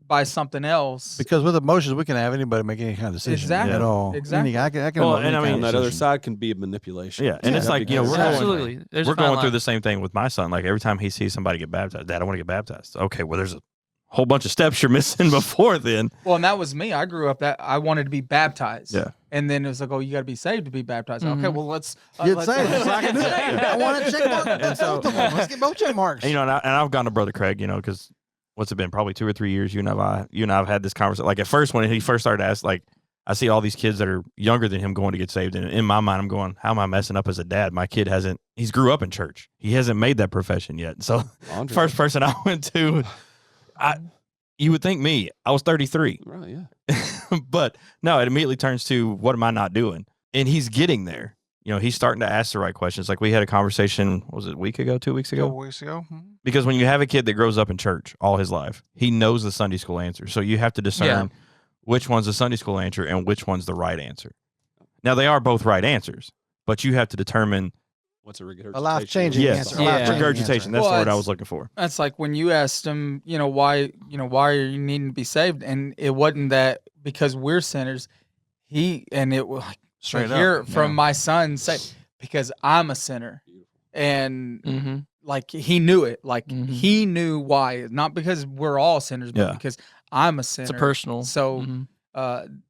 by something else. Because with emotions, we can have anybody make any kind of decision Exactly. at all. Exactly. I can Well, make and I any mean, on kind that of other decision. side can be a manipulation. Yeah, and it's like, we're going, Absolutely. There's a we're fine going through line. the same thing with my son. Like every time he sees somebody get baptized, Dad, I want to get baptized. Okay, well, there's a whole bunch of steps you're missing before then. Well, and that was me. I grew up that I wanted to be baptized. Yeah. And then it was like, oh, you got to be saved to be baptized. Okay, well, let's Get let's- saved. So I can do that. I want to check mark And so- both of them. Let's get both check marks. And, and I've gone to Brother Craig, because what's it been? Probably 2 or 3 years. You and I have had this conversation. Like at first, when he first started to ask, like, I see all these kids that are younger than him going to get saved. And in my mind, I'm going, how am I messing up as a dad? My kid he's grew up in church. He hasn't made that profession yet. So Andre. first person I went to, you would think me, I was 33. Right, yeah. But no, it immediately turns to, what am I not doing? And he's getting there. He's starting to ask the right questions. Like we had a conversation, was it a week ago, 2 weeks A ago? couple weeks ago. Because when you have a kid that grows up in church all his life, he knows the Sunday school answer. So you have to discern which one's the Sunday school answer and which one's the right answer. Now, they are both right answers, but you have to determine What's a regurgitation? A life-changing answer. Yeah. regurgitation. That's Well, the word I it's- was looking for. That's like when you asked him, why are you needing to be saved? And it wasn't that because we're sinners. It was like Straight to hear up, from yeah. my son say, because I'm a sinner. And Mm-hmm. like he knew it. Like Mhm. he knew why. Not because we're all sinners, but Yeah. because I'm a sinner. It's a personal. So Mhm.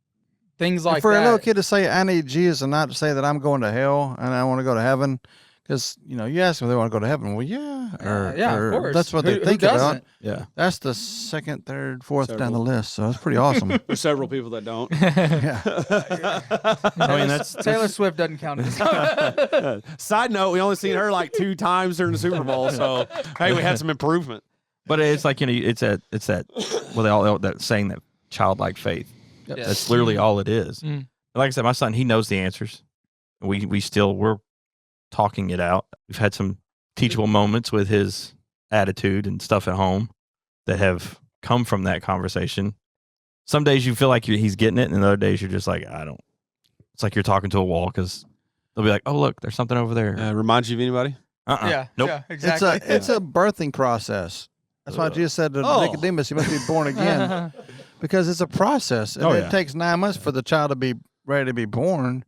things And like for that. a little kid to say, I need Jesus, and not to say that I'm going to hell and I want to go to heaven. Because, you ask them if they want to go to heaven. Well, yeah. Yeah, or of course. That's what they Who think about. doesn't? Yeah. That's the second, third, fourth down the Several. list. So it's pretty awesome. There's several people that don't. Yeah. I mean, that's Taylor Swift doesn't count as Side note, we only seen her like 2 times during the Super Bowl, so hey, we had some improvement. But it's like, it's that well, they all that saying that childlike faith. Yes. That's literally all it is. Mm. Like I said, my son, he knows the answers. We're talking it out. We've had some teachable moments with his attitude and stuff at home that have come from that conversation. Some days you feel like he's getting it, and other days you're just like, I don't. It's like you're talking to a wall because they'll be like, oh, look, there's something over there. Reminds you of anybody? Yeah. Nope. Yeah, exactly. It's a birthing process. That's why Jesus said to Nicodemus, he must be born again. Because it's a process. And it takes 9 months for the child to be ready to be born.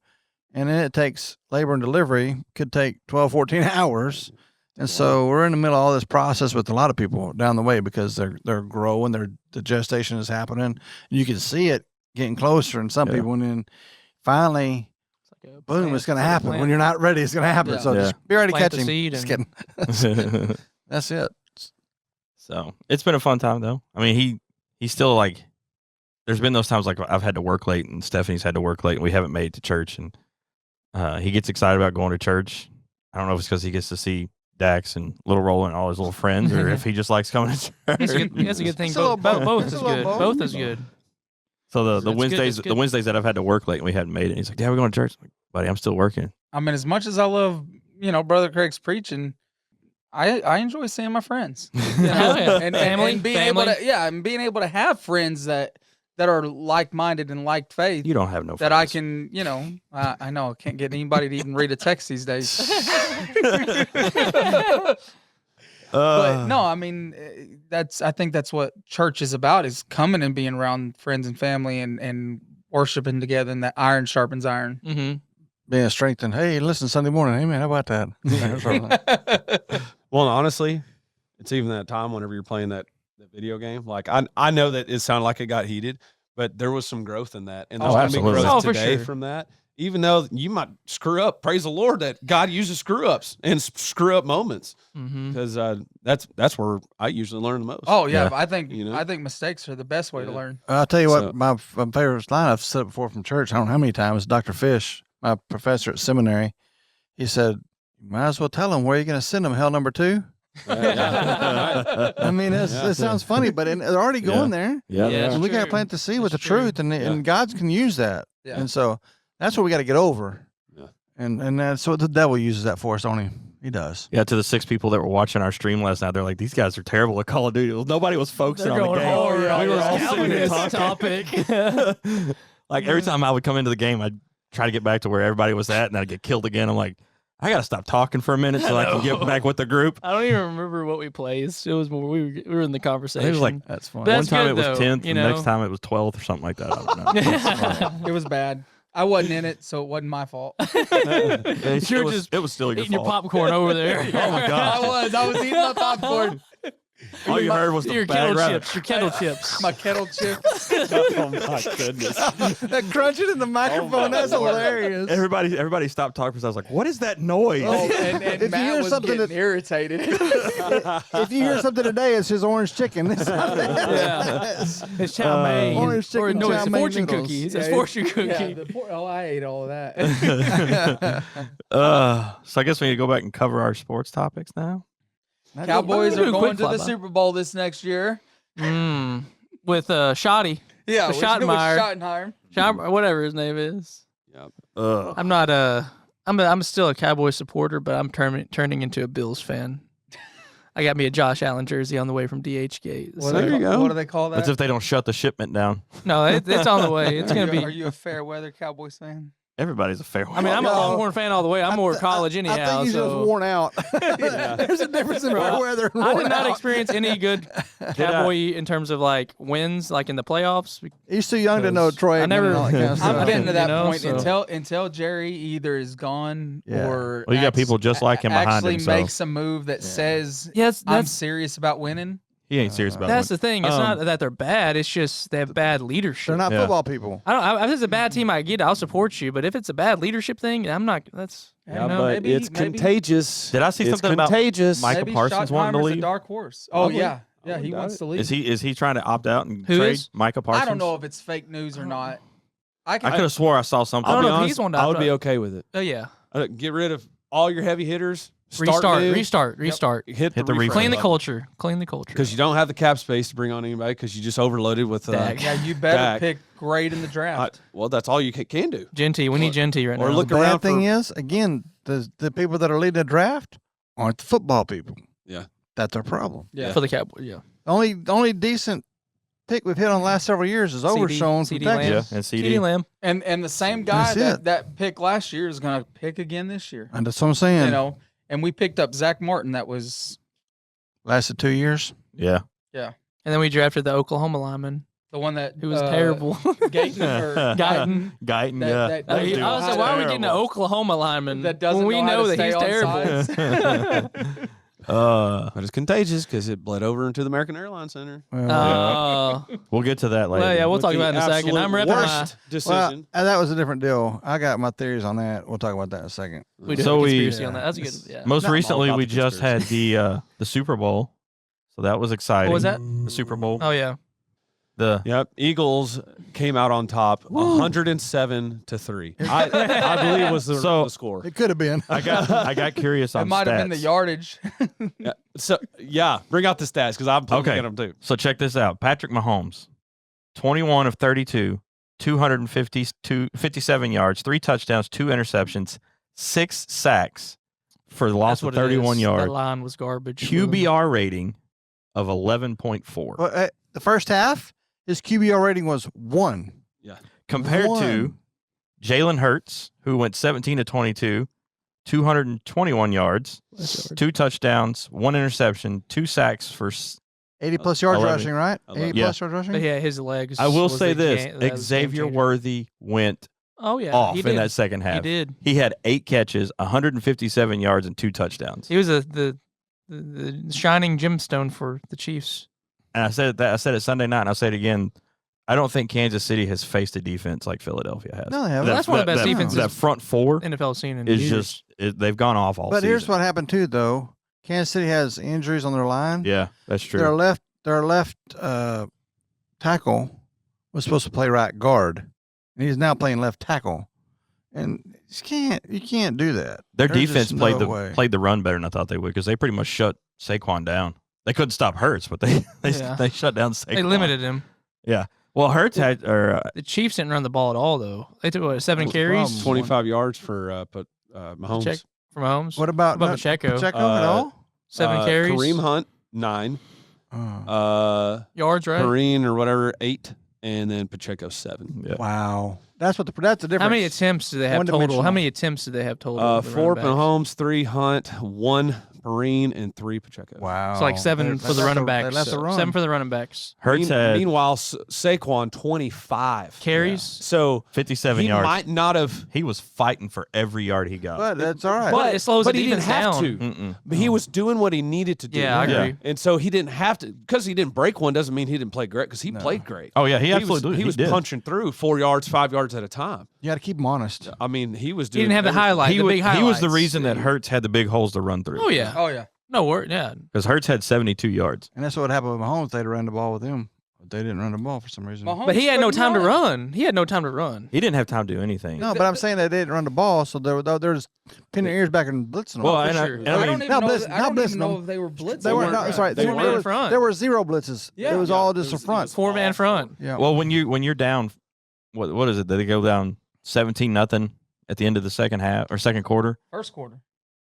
And then it takes labor and delivery, could take 12, 14 hours. And so we're in the middle of all this process with a lot of people down the way because they're growing, the gestation is happening. You can see it getting closer in some people. And then finally, boom, it's going to happen. When you're not ready, it's going to happen. Yeah. So just be ready to Plant catch the him. seed Just and- kidding. That's it. So it's been a fun time though. I mean, he's still like, there's been those times like I've had to work late and Stephanie's had to work late and we haven't made it to church, and he gets excited about going to church. I don't know if it's because he gets to see Dax and Little Roller and all his little friends, or if he just likes coming to church. That's a good thing. It's a little Both is It's a little good. both. Both is good. So the It's good, Wednesdays, it's good. the Wednesdays that I've had to work late and we hadn't made it, he's like, Dad, we're going to church. I'm like, buddy, I'm still working. I mean, as much as I love, Brother Craig's preaching, I enjoy seeing my friends. Hell yeah. and Family, being family. able to, and being able to have friends that are like-minded and like faith. You don't have no That I friends. can, I know I can't get anybody to even read a text these days. But no, I mean, I think that's what church is about, is coming and being around friends and family and worshiping together, and that iron sharpens iron. Mm-hmm. Being strengthened. Hey, listen, Sunday morning. Hey, man, how about that? Well, honestly, it's even that time whenever you're playing that video game. Like I know that it sounded like it got heated, but there was some growth in that, and there's Oh, going to be absolutely. growth Oh, for today sure. from that. even though you might screw up, praise the Lord that God uses screw ups and screw up moments, because that's where I usually learn the most. Oh yeah, Yeah. but I think You know? I think mistakes are the best way to learn. I'll tell you what, So- my favorite line I've said it before from church, I don't know how many times, Dr. Fish, my professor at seminary, he said, you might as well tell them where you're going to send them, hell number 2. I mean, it sounds funny, but they're already going there. Yeah. Yeah. And we got to true. plant the seed with the That's true. truth, and God can use that. Yeah. And so that's what we got to get over. Yeah. And that's what the devil uses that for us, don't he? He does. Yeah, to the 6 people that were watching our stream last night, they're like, these guys are terrible at Call of Duty. Well, nobody was focusing on the game. We were all sitting there talking. topic. Like every time I would come into the game, I'd try to get back to where everybody was at, and I'd get killed again. I'm like, I got to stop talking for a minute so I can get back with the group. I don't even remember what we placed. It was more we were in the conversation. It was like That's funny. That's one time good, it was though, 10th, you the next know? time it was 12th or something like that. I don't know. It was bad. I wasn't in it, so it wasn't my fault. You're just it was still your eating your fault. popcorn over there. Oh my gosh. I was eating my popcorn. All you heard was the Your bag kettle wrap. chips. Your kettle chips. My kettle chip. Oh my goodness. that crunching in the microphone, that's hilarious. Everybody stopped talking because I was like, what is that noise? Oh, and If you Matt hear was something getting that- irritated. If you hear something today, it's his orange chicken. Yeah. It's chow mein. Orange Or chicken no, chow it's a mein fortune noodles. cookie. It's a Yeah, fortune cookie. I ate all of that. So I guess we need to go back and cover our sports topics now. Cowboys Do a are quick going to the flyby. Super Bowl this next year. With Shoddy. Yeah, With with Schottenheimer. Schottenheimer. Whatever his name is. Ugh. I'm not I'm still a Cowboy supporter, but I'm turning into a Bills fan. I got me a Josh Allen jersey on the way from DH Gate. What, So- do they call, what do they call that? That's if they don't shut the shipment down. no, it's on the way. It's gonna Are be. you a fair weather Cowboys fan? Everybody's a fair one. I mean, I'm a No. Longhorn fan all the way. I'm more college anyhow. I think he's so just worn out. There's a difference in fair weather and I worn did not out. experience any good Cowboy in terms of like wins, like in the playoffs. He's too young to know Troy. I never- and all that kind of I've stuff. been to that You know, point so- until Jerry either is gone Yeah. or Well, you got people just like him behind actually him, so- makes a move that says Yes, I'm that's serious about winning. He ain't serious about that's it. the thing. It's not that they're bad. It's just they have bad leadership. They're not Yeah. football people. If it's a bad team, I get it. I'll support you. But if it's a bad leadership thing, I'm not. That's Yeah, you know, but maybe- it's maybe- contagious. Did I see It's something about contagious. Michael Maybe Parsons wanting to Schottenheimer's leave? a dark horse. Oh Probably. yeah, I yeah, wouldn't he doubt wants it. to leave. Is he trying to opt out and Who trade is? Micah Parsons? I don't know if it's fake news or not. I could have swore I saw something. I I'll don't be know if honest, he's one to I would opt be out. okay with it. oh yeah. Get rid of all your heavy hitters. Start Restart. Hit the the refresh refresh. Clean the button. culture. Clean the culture. Because you don't have the cap space to bring on anybody because you just overloaded with Dak. Yeah, you better Dak. pick great in the draft. well, that's all you can do. Genty. We need Genty right or now. look The around bad thing for- is, again, the people that are leading the draft aren't the football people. Yeah. That's our problem. Yeah. for the Cowboys. Yeah. The only decent pick we've hit on the last several years is Overshown from CD Texas. Lamb. Yeah, and CD CD. Lamb. And the same guy That's it. that picked last year is going to pick again this year. And that's what I'm saying. You know, and we picked up Zach Martin. That was Lasted 2 years. Yeah. And then we drafted the Oklahoma lineman, the one that who was terrible. Guyton or Guyton. Guyton, That- yeah. that- I That dude was was like, why are we getting an terrible. Oklahoma lineman That doesn't when we know how know to that he's stay terrible? on But it's contagious because it bled over into the American Airlines Center. We'll get to that later. well, yeah, we'll With talk the about it in a second. I'm absolute repping worst decision. Well, that was a different deal. I got my theories on that. We'll talk about that in a second. we did So a we- conspiracy on that. That's a good. Yeah. Most Not all recently, about we the just had conspiracy. the Super Bowl, so that was exciting. What was that? The Super Bowl. Oh yeah. The Yep, Eagles came out on top, 107-3. I believe was the score. It could have been. I got curious on It might have been the stats. yardage. Yeah, so yeah, bring out the stats because I'm looking Okay. at them too. So check this out. Patrick Mahomes, 21 of 32, 257 yards, 3 touchdowns, 2 interceptions, 6 sacks for the loss That's what of 31 it is. yards. That line was garbage. QBR rating of 11.4 Well, the first half, his QBR rating was 1. compared to One. Jalen Hurts, who went 17 to 22, 221 yards, 2 touchdowns, 1 interception, 2 sacks for 80 plus yards 11. rushing, right? 11. 80 Yeah. plus yards rushing? But yeah, his legs. I will was say the this: that was the game Xavier changer. Worthy went Oh yeah, off he in did. that second half. He did. He had 8 catches, 157 yards, and 2 touchdowns. He was the shining gemstone for the Chiefs. And I said it Sunday night, and I'll say it again. I don't think Kansas City has faced a defense like Philadelphia has. No, they haven't. That's one of the best defenses That front four NFL seen in is years. they've gone off all But season. here's what happened too, though. Kansas City has injuries on their line. Yeah, that's true. Their left tackle was supposed to play right guard, and he's now playing left tackle. And you can't do that. Their There's defense just played no way. played the run better than I thought they would because they pretty much shut Saquon down. They couldn't stop Hurts, but they Yeah. shut down Saquon. They limited him. Well, Hurts had The Chiefs didn't run the ball at all, though. They took, what, 7 What's the carries problem? 25 yards for Mahomes. Check from Mahomes? What about What about Pacheco? Pacheco at all? 7 carries? Kareem Hunt 9. Yards, right? Perrine or whatever 8, and then Pacheco 7. yeah. Wow, that's the difference. How many attempts do they have total? One-dimensional. How many attempts do they have total? with the 4 running backs? Mahomes, 3 Hunt, 1 Perrine, and 3 Pacheco. Wow, It's like 7 for the running backs. They left the run. 7 for the running backs. Hurts had Meanwhile, Saquon 25 Carries. So 57 he yards. might not have, He was fighting for every yard he got. But that's all right. But it slows but the he didn't defense have down. to. Mm-mm. But he was doing what he needed to do. Yeah, I agree. And so he didn't have to, because he didn't break one doesn't mean he didn't play great, because he played great. Oh yeah, he absolutely He was did. punching through 4 yards, 5 yards at a time. You got to keep him honest. I mean, he was He doing didn't have the everything. highlight. He the was, big he was the highlights. reason that Hurts had the big holes to run through. Oh yeah. Oh yeah. No word. Yeah. Because Hurts had 72 yards. And that's what happened with Mahomes. They'd run the ball with him. But they didn't run the ball for some reason. Mahomes But he had no couldn't time to run. He had no time to run. He didn't have time to do anything. No, but I'm saying they didn't run the ball, so they were just pinning their ears back and blitzing them. Well, for and I, sure. and I I don't mean, even not know. blitzing- I not don't even blitzing know them. if they were blitzing. They weren't. No, that's right. They There weren't were- in front. There were 0 blitzes. Yeah. It was all just a front. 4-man front. Yeah. well, when you're down, what is it? Did they go down 17-0 at the end of the second half or second quarter? First quarter,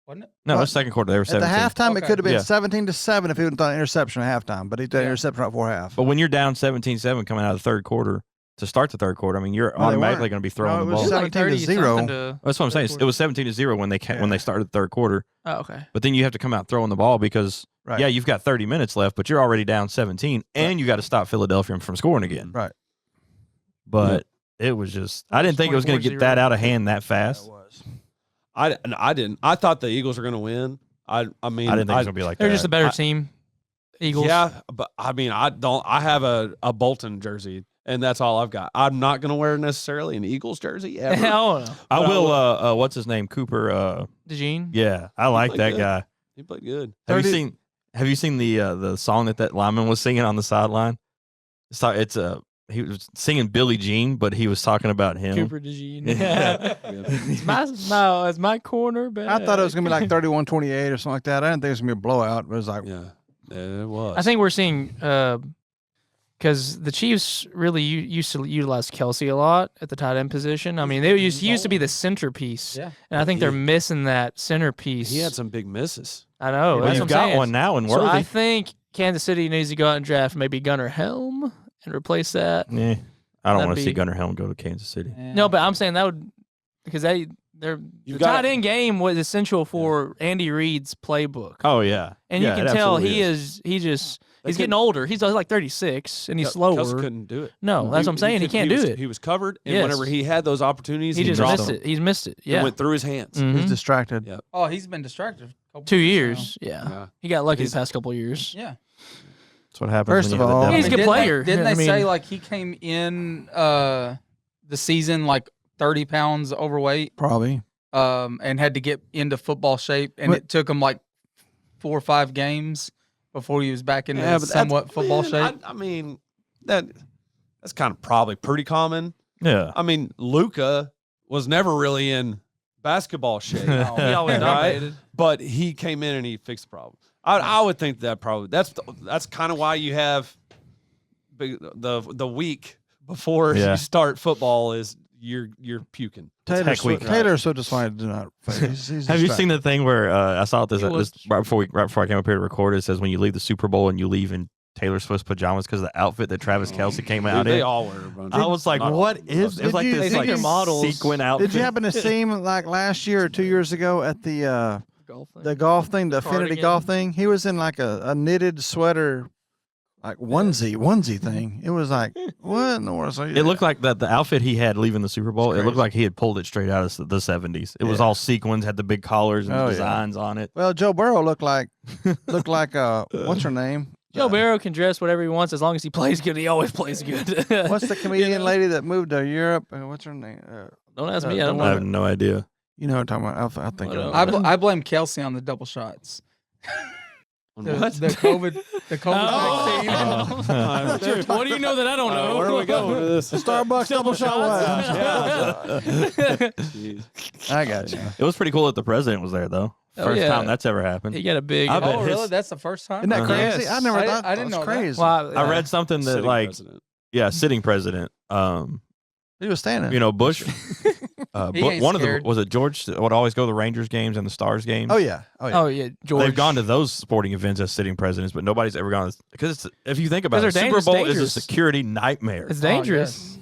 wasn't it? No, Well, it was second quarter. They were At the 17. halftime, it Okay. could have been Yeah. 17-7 if he would have done an interception at halftime. But he did an Yeah. interception right before half. But when you're down 17-7 coming out of the third quarter to start the third quarter, I mean, you're No, they automatically weren't. going to be throwing No, the it was ball. Like 17-0. That's what I'm saying. It was 17-0 when they when they started the third quarter. Oh, okay. But then you have to come out throwing the ball because Right. yeah, you've got 30 minutes left, but you're already down 17, and you got to stop Philadelphia from scoring again. Right. But it was just I didn't think it was going to get 24-0. that out of hand that fast. It was. I didn't. I thought the Eagles were going to win. I mean, I didn't think it was going to be like They're that. just a better I- team. Eagles. Yeah, but I mean, I have a Bolton jersey, and that's all I've got. I'm not going to wear necessarily an Eagles jersey ever. Hell no. I but I will. What's his name? Cooper. DeJean. Yeah, I like played that good. guy. He played good. Have you seen the song that lineman was singing on the sideline? It's he was singing Billie Jean, but he was talking about him. Cooper DeJean. Yeah. It's my cornerback. I thought it was going to be like 31-28 or something like that. I didn't think it was going to be a blowout. It was like, Yeah, it was. I think we're seeing because the Chiefs really used to utilize Kelsey a lot at the tight end position. I mean, he used to be the centerpiece, Yeah. and I think they're missing that centerpiece. he had some big misses. I know. Well, that's you've what I'm got saying. one now in So Worthy. I think Kansas City needs to go out and draft maybe Gunnar Helm and replace that. Yeah, I don't That'd want to see be- Gunnar Helm go to Kansas City. No, but I'm saying that would because the You've tight got- end game was essential for Andy Reid's playbook. Oh yeah, And Yeah, you it can tell absolutely he's getting older. He's like 36 and he's slower. Kelsey couldn't do it. No, that's what I'm saying. He can't do it. He was covered, and Yes. whenever he had those opportunities, He just dropped missed them. it. He's missed it. It Yeah. went through his hands. Mhm. he's distracted. Yeah. Oh, he's been distracted. a couple 2 weeks years. Yeah. Yeah. He got lucky He's- the past couple of years. now. Yeah. that's what happens. First when of you have all- the He's a depth. good player. Didn't I they say mean- like he came in the season like 30 pounds overweight, Probably. and had to get into football shape, and But- it took him like 4 or 5 games before he was back into Yeah, but that's- somewhat football man, shape. I mean, that's kind of probably pretty common. Yeah, I mean, Luka was never really in basketball shape, He always Right? dominated. but he came in and he fixed the problem. I would think that probably that's kind of why you have the week before Yeah. you start football is you're puking. Heck Week. Taylor's so decided to not. He's Have you distracted. this the thing where I saw this, It was- right before I came up here to record? It says when you leave the Super Bowl and you leave in Taylor Swift's pajamas because of the outfit that Travis Kelsey came out Dude, they in. all wear a bunch. I was like, Not all. what is? It was like Did you- this they like think they're models. sequin outfit. Did you happen to see him like last year or 2 years ago at the Golf thing. the golf thing, the Affinity Cardigan. golf thing? He was in like a knitted sweater, like onesie thing. It was like, what in the world? So, It looked like the outfit he had leaving the Super Bowl. It looked crazy. like he had pulled it straight out of the 70s. It was Yeah. all sequins, had the big collars and Oh, yeah. designs on it. Well, Joe Burrow looked like what's her name? Joe Barrow can dress whatever he wants as long as he plays good. He always plays good. What's the comedian lady that moved to Europe? What's her name? Don't ask me. I don't I have know. no idea. You know what I'm talking about? I think What of else? I blame Kelsey on the double shots. The COVID vaccine. What do you know that I don't know? Where do we go with this? Starbucks double shot. I got you. It was pretty cool that the president was there, though. Oh, First yeah. time that's ever happened. He got a big. I bet Oh, his- really? That's the first time? Isn't that crazy? Yes. I never thought I didn't that was know that. crazy. Well, I read something that, Sitting like, president. sitting president. He was standing. Bush. He ain't one of scared. the was it George that would always go to the Rangers games and the Stars games. Oh yeah. Oh yeah, George. They've gone to those sporting events as sitting presidents, but nobody's ever gone because if you think about it, 'Cause they're Super Bowl is a dangerous. security nightmare. It's dangerous.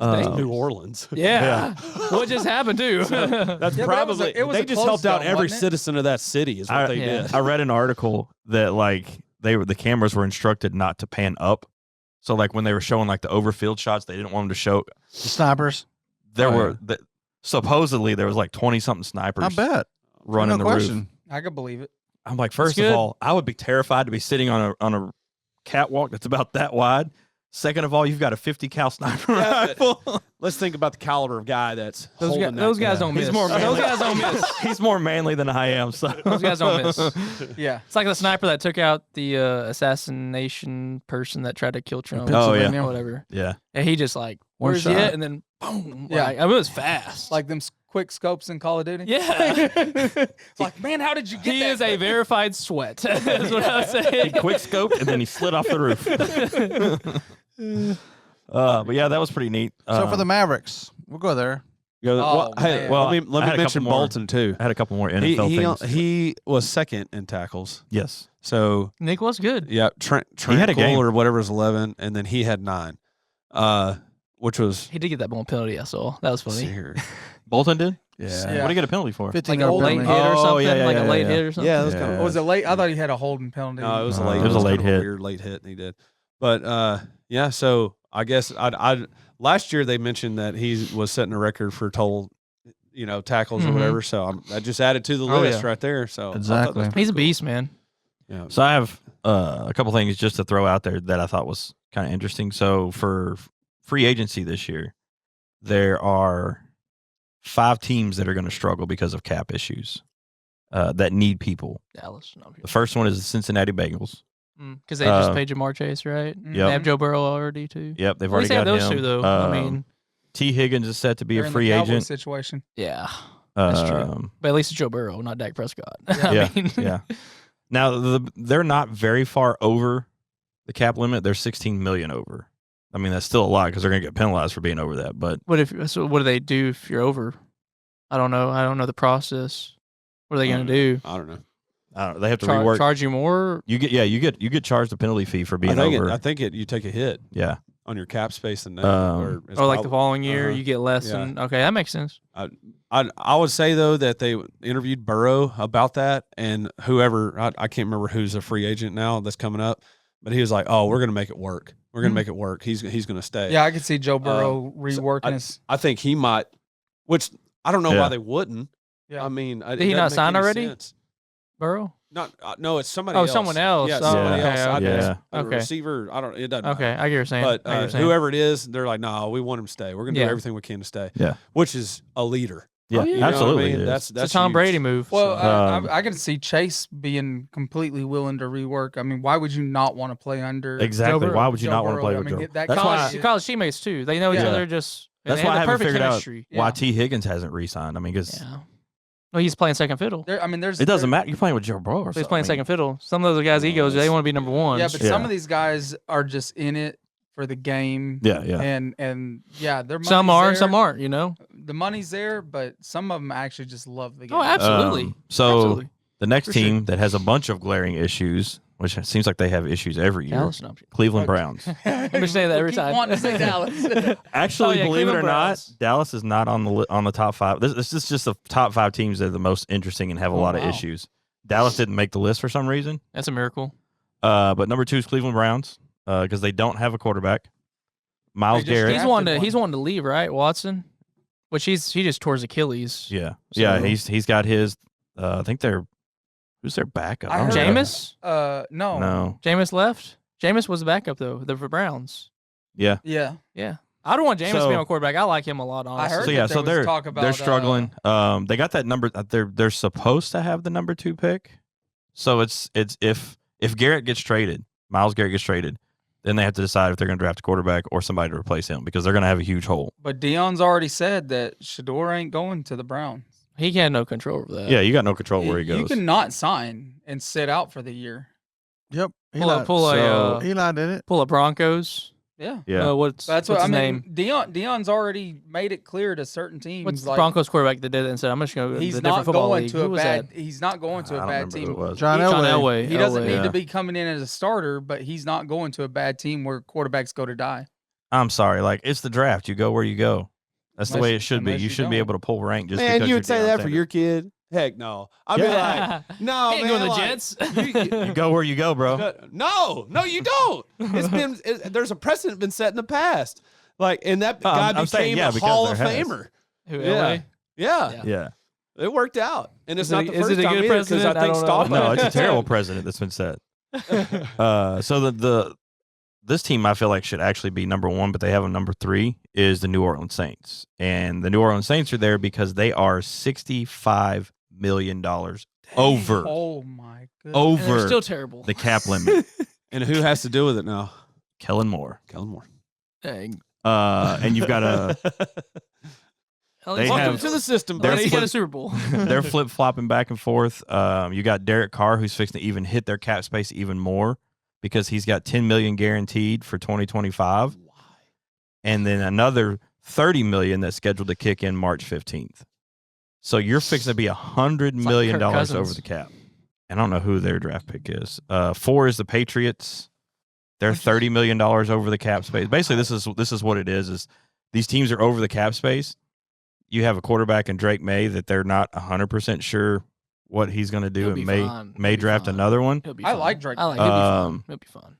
New Orleans. Yeah. What just happened too? That's Yeah, but probably it was they a just closed helped out dome, every wasn't it? citizen of that city is what they Yeah. did. I read an article that like the cameras were instructed not to pan up, so like when they were showing like the overfield shots, they didn't want them to show. The snipers. There Oh, were supposedly there was like 20-something snipers I bet. running no the question. roof. I could believe it. I'm like, first of good. all, I would be terrified to be sitting on a catwalk that's about that wide. Second of all, you've got a 50 cal sniper rifle. Let's think about the caliber of guy that's holding those that guys gun. don't miss. He's more Those manly. guys don't miss. He's more manly than I am. So Those guys don't miss. Yeah. It's like the sniper that took out the assassination person that tried to kill Trump. Oh, yeah. Whatever. yeah. And he just like, One where's he shot. at? And then boom. Yeah. Like, I mean, it was fast. Like them quick scopes in Call of Duty. yeah. It's like, man, how did you get He that? is a verified sweat. That's what I was saying. Quick scoped and then he slid off the roof. But yeah, that was pretty neat. So for the Mavericks, we'll go there. Go, Oh, hey, man. well, I let me had a mention couple more. Bolton too. I had a couple more He NFL things. he was second in tackles. Yes. So Nick was good. yeah, Trent had a game. Cole or whatever was 11, and then he had 9, which was He did get that one penalty I saw. That was funny. here. Bolton did? Yeah. What did he get a penalty for? 15 Like a late hit or Oh, something. yeah, yeah, like yeah, a late yeah. hit or something. Yeah, that was Yeah. kind of. Was it late? I thought he had a holding penalty. No, it was a No. late. It was a kind late of hit. weird late hit, and he did. But yeah, so I guess I last year they mentioned that he was setting a record for total, tackles or Mhm. whatever. So I just added to the Oh, list yeah. right there. So I thought Exactly. that was He's a pretty beast, man. cool. Yeah. So I have a couple things just to throw out there that I thought was kind of interesting. So for free agency this year, there are 5 teams that are going to struggle because of cap issues that need people. Dallas. No, The first one is the Cincinnati Bengals. because they just Uh, paid Jamar Chase, right? Mhm. They Yep. have Joe Burrow already too. Yep, they've At already least they have got those him. two though. I mean, T. Higgins is set to be They're a in the free Cowboys agent. situation. yeah, that's true. Um, But at least it's Joe Burrow, not Dak Prescott. Yeah, I mean, yeah. Now they're not very far over the cap limit. They're 16 million over. I mean, that's still a lot because they're going to get penalized for being over that. But What do they do if you're over? I don't know. I don't know the process. What are they going to do? I don't know. I don't know, they have to rework. Charge you more? You get charged a penalty fee for being I think over. you take a hit Yeah, on your cap space and Um, Or like the probably- following year, uh-huh. you get less Yeah. than. Okay, that makes sense. I would say though that they interviewed Burrow about that, and whoever I can't remember who's a free agent now that's coming up, but he was like, "Oh, we're gonna make it work. We're gonna Hmm. make it work. He's gonna stay." Yeah, I could see Joe Burrow reworking his. I think he might. Which I don't know Yeah. why they wouldn't. Yeah. I mean, Did he not sign already? Burrow? Not no, it's somebody. Oh, else. someone else. Yeah, Oh, somebody okay, else. okay. Yeah. A Okay. receiver. I don't. It doesn't. Okay, matter. I get what you're saying. But I get what you're saying. whoever it is, they're like, "No, we want him to stay. We're gonna Yeah. do everything we can to stay." Yeah. Which is a leader. yeah, Oh, yeah. You know what I absolutely. mean? it is. That's It's a Tom huge. Brady move. Well, So- I can see Chase being completely willing to rework. I mean, why would you not want to play under exactly. Joe Burrow. Why would you Joe not want to Burrow? play I with mean, Joe? get that That's college- why. College teammates too. They know each Yeah. other. Just That's they why I have haven't perfect figured chemistry. out why Yeah. T. Higgins hasn't re-signed. I mean, because Yeah. Well, he's playing second fiddle. I mean, there's it doesn't matter. You're playing with Joe Burrow. He's playing second fiddle. Some of those guys' egos, they want to be number one. Yeah, but Yeah. some of these guys are just in it for the game. Yeah, yeah. And yeah, their some money's are, there. and some aren't. You know. The money's there, but some of them actually just love the game. Oh, absolutely. So Absolutely. the next For sure. team that has a bunch of glaring issues, which it seems like they have issues every year, Dallas, no. Cleveland Browns. I'm just saying that every Keep time. wanting to say Dallas. Actually, Oh, yeah, believe it or Cleveland not, Browns. Dallas is not on the top 5. This is just the top 5 teams that are the most interesting and have a Oh, lot of wow. issues. Dallas didn't make the list for some reason, That's a miracle. but number 2 is Cleveland Browns because they don't have a quarterback. Miles They just Garrett. He's drafted wanting to. one. He's wanting to leave, right, Watson? Which he just tore his Achilles. Yeah, So- yeah. He's got his. I think they're Who's their backup? I don't heard- know. Jameis? No. No. Jameis left. Jameis was the backup though. The for Browns. Yeah. Yeah. Yeah. I don't want Jameis to So- be on quarterback. I like him a lot. I Honestly. heard So yeah, that so there was they're talk about, they're struggling. They got that number. They're supposed to have the number 2 pick. So it's if Garrett gets traded, Myles Garrett gets traded, then they have to decide if they're going to draft a quarterback or somebody to replace him because they're going to have a huge hole. But Dion's already said that Shador ain't going to the Browns. He had no control over that. Yeah, you got no control where he goes. You can not sign and sit out for the year. Yep. Pull a So- Eli did it. pull a Broncos. Yeah. Yeah. What's That's what's what I his mean. name? Dion's already made it clear to certain teams. What's the like, Broncos quarterback that did it and said, "I'm just going to go to he's the not different football going league"? to Who a was bad. that? He's not going to I a don't bad remember who team. it was. John John Elway. Elway. He doesn't need Yeah. to be coming in as a starter, but he's not going to a bad team where quarterbacks go to die. I'm sorry. Like, it's the draft. You go where you go. That's the Unless- way it should be. unless You you shouldn't be don't. able to pull rank just Man, because you you're would say Deion that for Sanders. your kid? Heck no. I'd be like, no, Can't man. go to the like, Jets. You go where you go, bro. No, you don't. There's a precedent been set in the past. Like, and that guy I'm saying, became yeah, a because Hall there of has. Famer. Who? Yeah. LA? Yeah. Yeah. It worked out. And it's Is not it- the is first it a time good either, 'cause precedent? I I think don't know. Staubach. No, it's a terrible precedent that's been set. So this team I feel like should actually be number 1, but they have a number 3 is the New Orleans Saints, and the New Orleans Saints are there because they are $65 million over Oh my goodness. And over they're still terrible. the cap limit. And who has to deal with it now? Kellen Moore, Kellen Moore. Dang. and you've got a At They least Welcome have- to the system, at least buddy. he got a Super Bowl. they're flip flopping back and forth. You got Derek Carr, who's fixing to even hit their cap space even more because he's got $10 million guaranteed for 2025, and then another $30 million that's scheduled to kick in March 15th. So you're fixing to be $100 like million Kirk Cousins. over the cap. And I don't know who their draft pick is. 4 is the Patriots. They're $30 million over the cap space. Basically, this is what it is. Is these teams are over the cap space. You have a quarterback in Drake May that they're not 100% sure what he's going to do, He'll and be may fine. may He'll be draft fine. another one. He'll be I fine. like Drake. I like. He'll be fine. Um, He'll be fine.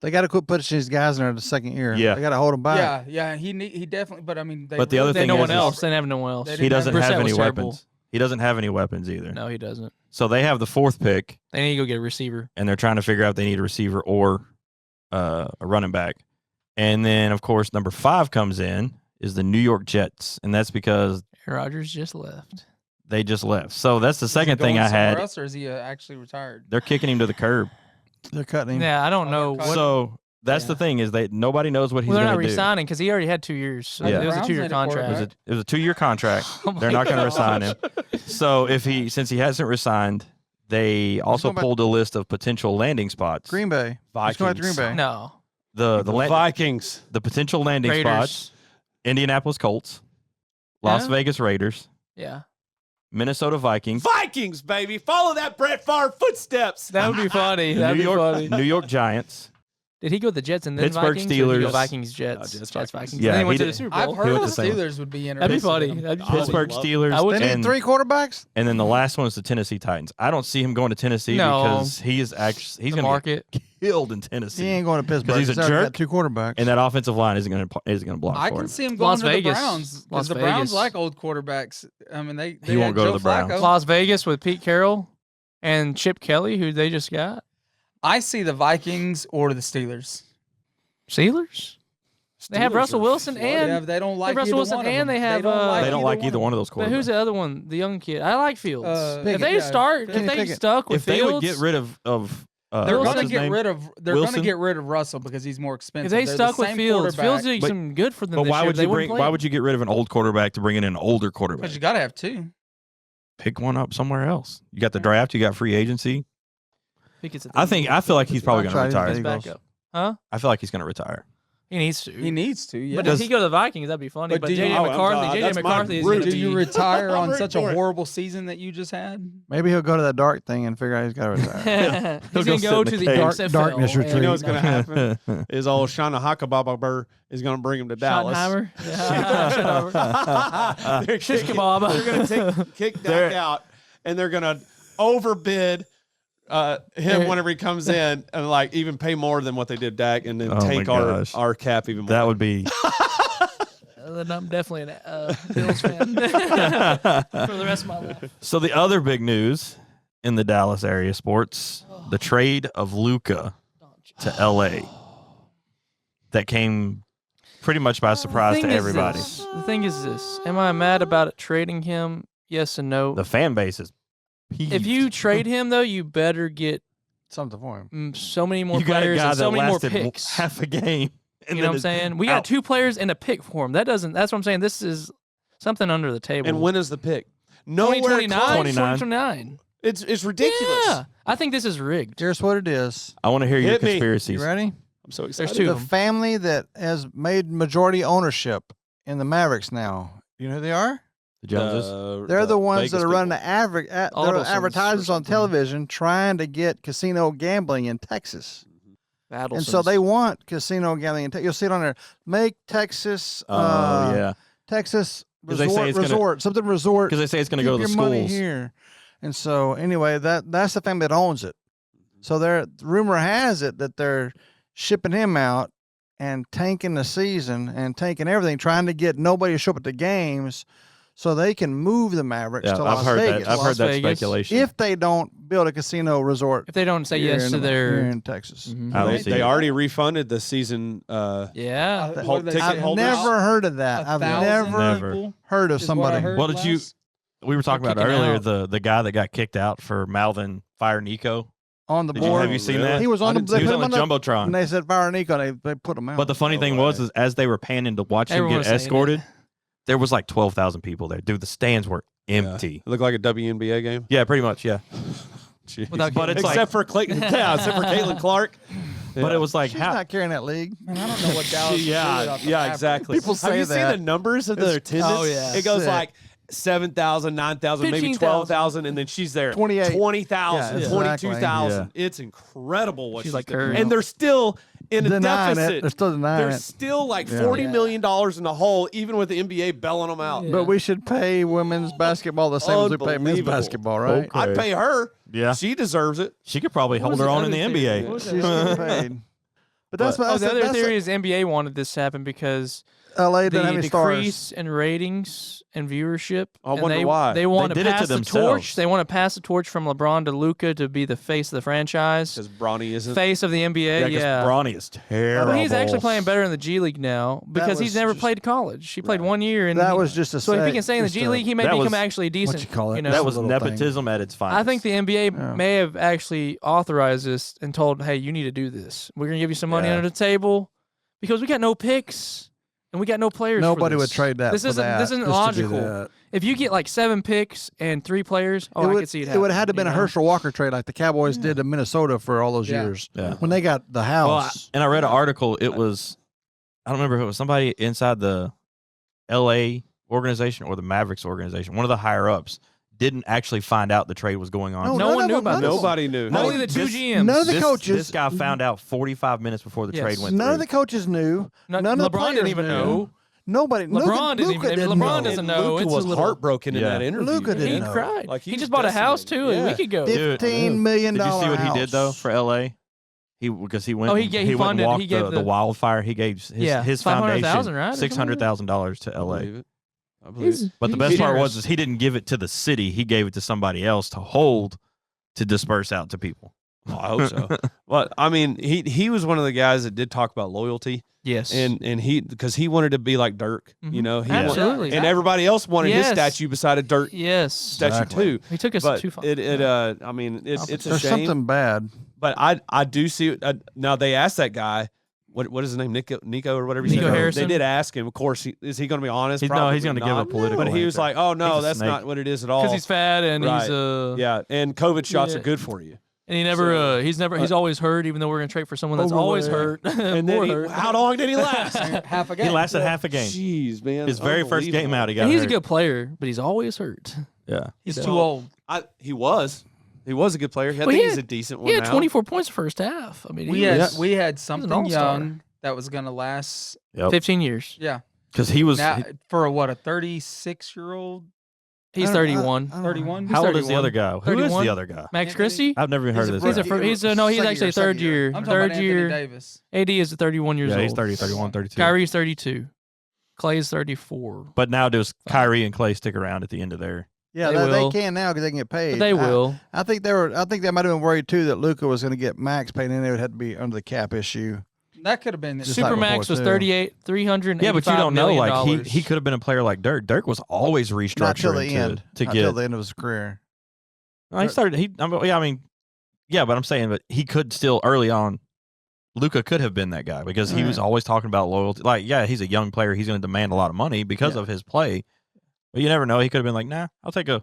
They got to quit putting these guys in there the second year. Yeah. They got to hold them back. Yeah, he definitely. But I mean, they But the other They thing no is- one is- else. They didn't have no one else. They He didn't doesn't Brissett have any was terrible. weapons. He doesn't have any weapons either. No, he doesn't. So they have the 4th pick, They need to go get a receiver. and they're trying to figure out if they need a receiver or a running back. And then, of course, number 5 comes in is the New York Jets, and that's because Aaron Rodgers just left. they just left. So that's the Is he second thing going I somewhere had. else, or is he actually retired? They're kicking him to the curb. They're cutting him. Yeah, I don't Oh, know. they're What, So that's the Yeah. thing is nobody knows what he's well, they're not going to do. resigning because he already had 2 years. So Yeah. it was a Browns 2-year made a contract. quarterback. It was a 2-year contract. Oh my They're not going to gosh. resign him. So since he hasn't resigned, they also going back- pulled a list of potential landing spots. Green Bay. Let's go back to Green Bay. No. The Vikings. the potential landing Raiders. spots: Indianapolis Colts, Las Yeah. Vegas Raiders, Yeah. Minnesota Vikings, Vikings, baby. Follow that Brett Favre footsteps. That would be funny. That'd New be York funny. New York Giants. Did he go with the Jets and then Pittsburgh Vikings? Or did he go Steelers. Vikings, Jets. No, Jets, Jets, Vikings. Vikings. Yeah, And then he he went to did- the Super I've Bowl. heard went the the same. Steelers would be interesting. That'd be funny. in him. That'd be Pittsburgh funny. Steelers. I would They too. need and, 3 quarterbacks. and then the last one is the Tennessee Titans. I don't see him going to Tennessee No. because he is actually he's The going to market. get killed in He Tennessee, ain't going to Pittsburgh. he's a already got jerk. 2 quarterbacks. and that offensive line isn't going to block I for can him. see him going Las to Vegas. the Browns Las because the Browns Vegas. like old quarterbacks. I mean, they He won't had go to Joe the Browns. Flacco. Las Vegas with Pete Carroll and Chip Kelly, who they just got. I see the Vikings or the Steelers. Steelers? They have Steelers Russell are Wilson flooded. and Yeah, they don't like Russell either Wilson one of and them. they have, They don't like either one of those but who's quarterbacks. the other one? The young kid. I like Fields. Uh, if they yeah, start, Kenny if they Pickett. stuck with If they Fields, would get rid of They're what's gonna his get name? rid of. They're Wilson? gonna get rid of Russell because he's more expensive. if they They're stuck the with same Fields, Fields quarterback. did some good for them But this why year. would They you wouldn't bring? play Why him. would you get rid of an old quarterback to bring in an older quarterback? Because you got to have 2. Pick one up somewhere else. You got the draft. You got free agency. Think it's a I thing. feel like he's probably I'll going to try retire. his His Eagles. backup. Huh? I feel like he's going to retire. He needs to. He needs to. Yeah. But if he go to the Vikings, that'd be funny. But But do you- JJ Oh, McCarthy, that's JJ my McCarthy is root. going to do you be. retire I'm on rooting such a for it. horrible season that you just had? Maybe he'll go to that dark thing and figure out he's got to retire. He's go going to sit go in to the the cave. XFL. Darkness and- retreat. You know what's going to happen? Is old Shana Huckabubber is going to bring him to Dallas. Schottenheimer. Yeah. They're Shish kicking- kebab. They're going to kick Dak out, and they're going to overbid him whenever he comes in, and like even pay more than what they did Dak, and then Oh my take gosh. our cap even more. That would be. Then I'm definitely a Bills fan for the rest of my life. So the other big news in the Dallas area, sports. The trade of Luka to L.A. that came pretty much by surprise to everybody. The thing is this. Am I mad about it trading him? Yes and no. The fan base is peeved. If you trade him, though, you better get Something for him. so many more you got a players guy and so that many more lasted picks. half a game. And You know then what I'm saying? We got 2 players and a pick for him. That's what I'm saying. This is something under the table. And when is the pick? Nowhere 2029? close. 2029. It's ridiculous. Yeah. I think this is rigged. Here's what it is. I want to hear your Hit me. conspiracies. You ready? I'm so There's excited. 2 The of them. family that has made majority ownership in the Mavericks now. You know who they are? The Joneses. They're the ones Vegas that are running the people. Alderssons advertisements or on something. television trying to get casino gambling in Texas. And so Adelsons. they want casino gambling in Texas. You'll see it on there. Make Texas Yeah. Texas 'Cause they say resort, it's gonna- something resort. Because they say it's going to Keep go to the your money schools. here. And so anyway, that's the family that owns it. So the rumor has it that they're shipping him out and tanking the season and tanking everything, trying to get nobody to show up at the games so they can move the Mavericks Yeah, to I've Las heard Vegas. that. I've heard that Vegas. speculation. If they don't build a casino resort if they don't say here yes to here their. in Texas. Mhm. I don't They, see they it. already refunded the season. Yeah. Whole ticket I've holders. never heard of that. I've never people heard of is what I somebody. heard. Well, did you? We were talking about kicking earlier out. the guy that got kicked out for mouthing Fire Nico. On the Did you, board. have you seen Really? that? He was on I the. didn't They see He was put on him the on the. jumbotron. And they said Fire Nico. They put him out. But the funny thing was, is as they were panning to watch him Everyone get was saying escorted, it. there was like 12,000 people there. Dude, the stands were empty. It looked like a WNBA game. Yeah, pretty much. Yeah, Jeez. Without but it's except like, for Clayton. Yeah, except for Caitlin Clark. but it was like She's how. not carrying that league. Man, I don't know what Dallas. is doing Yeah, off the yeah, Mavericks. exactly. People Have say you that. seen the numbers of their attendance? oh, yeah. It goes Sick. like 7,000, 9,000, maybe 15,000. 12,000, and then she's there 28. 20,000, Yeah, 22,000. exactly. It's incredible what She's she's like doing. Curry. And they're still in a Denying deficit. it. They're still denying They're it. still like Yeah. $40 million in the hole, even with the NBA bailing them out. Yeah. But we should pay women's basketball the same as we pay men's Unbelievable. basketball, right? Okay. I'd pay her. Yeah, She deserves it. she could probably hold was her the own in other the theory? NBA. What was She's getting paid. But that's what The other that's theory is NBA wanted this to happen because LA doesn't have the any stars. decrease in ratings and viewership. I and wonder they, why. They want They to did it pass to the themselves. torch. They want to pass the torch from LeBron to Luka to be the face of the franchise, Because Bronny isn't. face of the NBA. Yeah, Bronny is terrible. But he's actually playing better in the G League now because he's was never just- played college. He played 1 year, and That he- was just a so if he say- can stay in the just G a- League, he may that become was- actually decent. you call it? You know? That was little thing. nepotism at its finest. I think the NBA Yeah. may have actually authorized this and told, "Hey, you need to do this. We're gonna give you some money Yeah. under the table because we got no picks and we got no players." for Nobody would this. trade that. This for isn't that, this isn't just to do logical. that. If you get like 7 picks and 3 players, I could see it. It would have had to happening, been a you know? Herschel Walker trade like the Cowboys did to Minnesota for all those Yeah. years Yeah. when they got the Well, house. and I read an article. It was, I don't remember if it was somebody inside the LA organization or the Mavericks organization. One of the higher ups didn't actually find out the trade was going on. No, No none one of knew them- about none of this. Nobody knew. No, Only the 2 this- GMs. none of the this, coaches- This guy found out 45 minutes before the Yes. trade went None through. of the coaches knew. None of the LeBron didn't players even knew. know. Nobody. LeBron didn't Luka even. LeBron doesn't know. Luka It's was a little, heartbroken in Yeah. that interview. Luka didn't He know. cried. Like, he he just was bought a house too decimated. a Yeah. week ago. Dude, $15 million. Did you see what he house. did though for LA? Because he went. Oh, he gave- he went and funded- walked he gave the the- wildfire. He gave his $500,000, foundation right, or something? $600,000 to I LA. believe it. I believe it. But the He's best part generous. was he didn't give it to the city. He gave it to somebody else to hold, to disperse out to people. Well, I hope so. Well, I mean, he was one of the guys that did talk about loyalty, Yes, and he because he wanted to be like Dirk, you Mhm. know, he absolutely. and everybody else wanted Yes. his statue beside a Dirk yes, statue Exactly. too. he took us But too far. I mean, it's a There's shame. something bad. But I do see now they asked that guy. What is his name? Nico or whatever. he Nico said? Harrison? They did ask him. Of course, is he going to be honest? He's Probably going to give not. a political. But he was answer. like, "Oh no, He's a that's snake. not what it is at all." because he's fat and Right. he's yeah, and COVID shots Yeah. are good for you. and he never So- he's always hurt. Even though we're gonna trade for someone that's always hurt, And more then hurt. how long did he last? half a game. he lasted half a game. Jeez, man. His very first game out, he got And he's a hurt. good player, but he's always hurt. Yeah. He's So- too old. He was a good player. I Well, think he he's had- a decent one He had now. 24 points the first half. I mean, We he had was something all-star. young that was gonna last. 15 years. Yeah. Because he was. Now, for a 36-year-old, He's I don't- 31. I don't- 31. how old is the 31. other guy? Who is 31? the other guy? Max Christie. I've never even heard of this. He's a guy. he's Second actually year, third second year. year. I'm talking Third about Anthony year. Davis. AD is 31 years Yeah, old. he's 30, 31, 32. Kyrie's 32. Clay's 34. But now does Kyrie and Clay stick around at the end of their Yeah, They they will. can now because they can get paid. But they will. I think they were. I think they might have been worried too that Luka was going to get max paid, and they would have to be under the cap issue. That could have been Just like Supermax before, was too. 385 Yeah, but you don't know. million Like dollars. he could have been a player like Dirk. Dirk was always restructuring Not till the end. to Not get. till the end of his career. He started. Yeah, but I'm saying, but he could still early on. Luka could have been that guy because he was always talking about loyalty. Like, yeah, he's a young player. He's going to demand a lot of money because of his play. But you never know. He could have been like, nah, I'll take a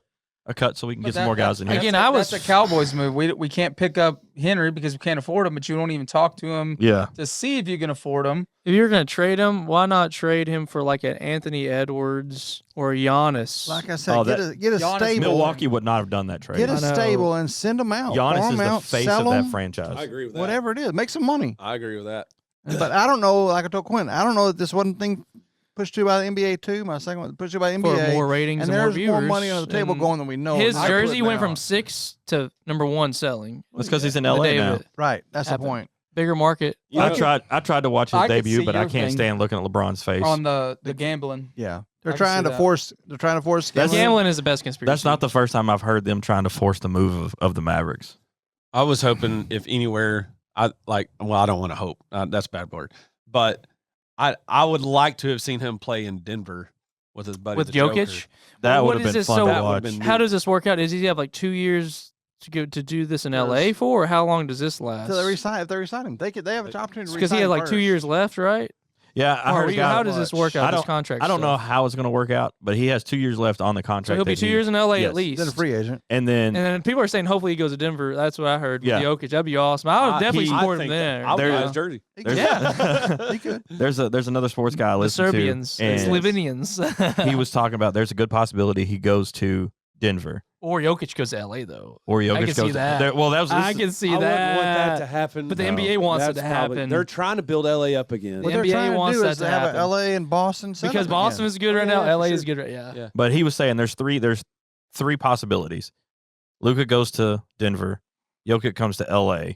cut so we can get some more guys in here. Again, that's a Cowboys move. We can't pick up Henry because we can't afford him, but you don't even talk to him Yeah. to see if you can afford him. If you're going to trade him, why not trade him for like an Anthony Edwards or a Giannis? Like I said, get a Giannis stable. Milwaukee would not have done that trade. Get a I know. stable and send them out. Giannis Farm is the out, face sell of that them, franchise. I agree with that. whatever it is. Make some money. I agree with that. But I don't know. Like I told Quinn, I don't know that this one thing pushed through by the NBA too. My second one pushed through by the for NBA. more ratings and and more there's viewers. more money on the table and going than we know. His I put jersey went now. from 6 to number 1 selling. That's because he's in The LA day now. of it. Right. That's happened. the point. Bigger market. I tried to watch his I could debut, see but I your can't thing stand looking at LeBron's face. on the gambling. Yeah. I They're can trying see to that. force. They're trying to force. Gambling is the best conspiracy. That's not the first time I've heard them trying to force the move of the Mavericks. I was hoping if anywhere, I don't want to hope. That's a bad word. But I would like to have seen him play in Denver with his buddy with the Joker. Jokic. That What would have is been this? fun So to That watch. would've been How does this work out? Does he have like 2 years to do this in LA for, or how long does this last? So they resign. If they resign him, they have an opportunity to Because he resign had like first. 2 years left, right? Yeah, I Or heard a guy. how does this work out? This contract. I don't know stuff? how it's going to work out, but he has 2 years left on the So contract. he'll be that 2 he- years in LA yes. at least. Then a free agent. and then And then people are saying hopefully he goes to Denver. That's what I heard. Yeah. With Jokic, that'd be awesome. I would definitely support him there. I'll There- buy his jersey. He There's- could. He could. there's another sports guy I The listen Serbians, to, the and Slovenians. he was talking about there's a good possibility he goes to Denver or Jokic goes to LA though. or Jokic can goes. see that. There, well, that was I can see I that. wouldn't want that to happen. But the No. NBA wants it That's to probably- happen. They're trying to build LA up again. What The they're NBA trying wants to do that is to have happen. a LA and Boston set because up Boston again. is good right Yeah, now. for LA sure. is good right. Yeah. Yeah. But he was saying there's three possibilities. Luka goes to Denver, Jokic comes to LA,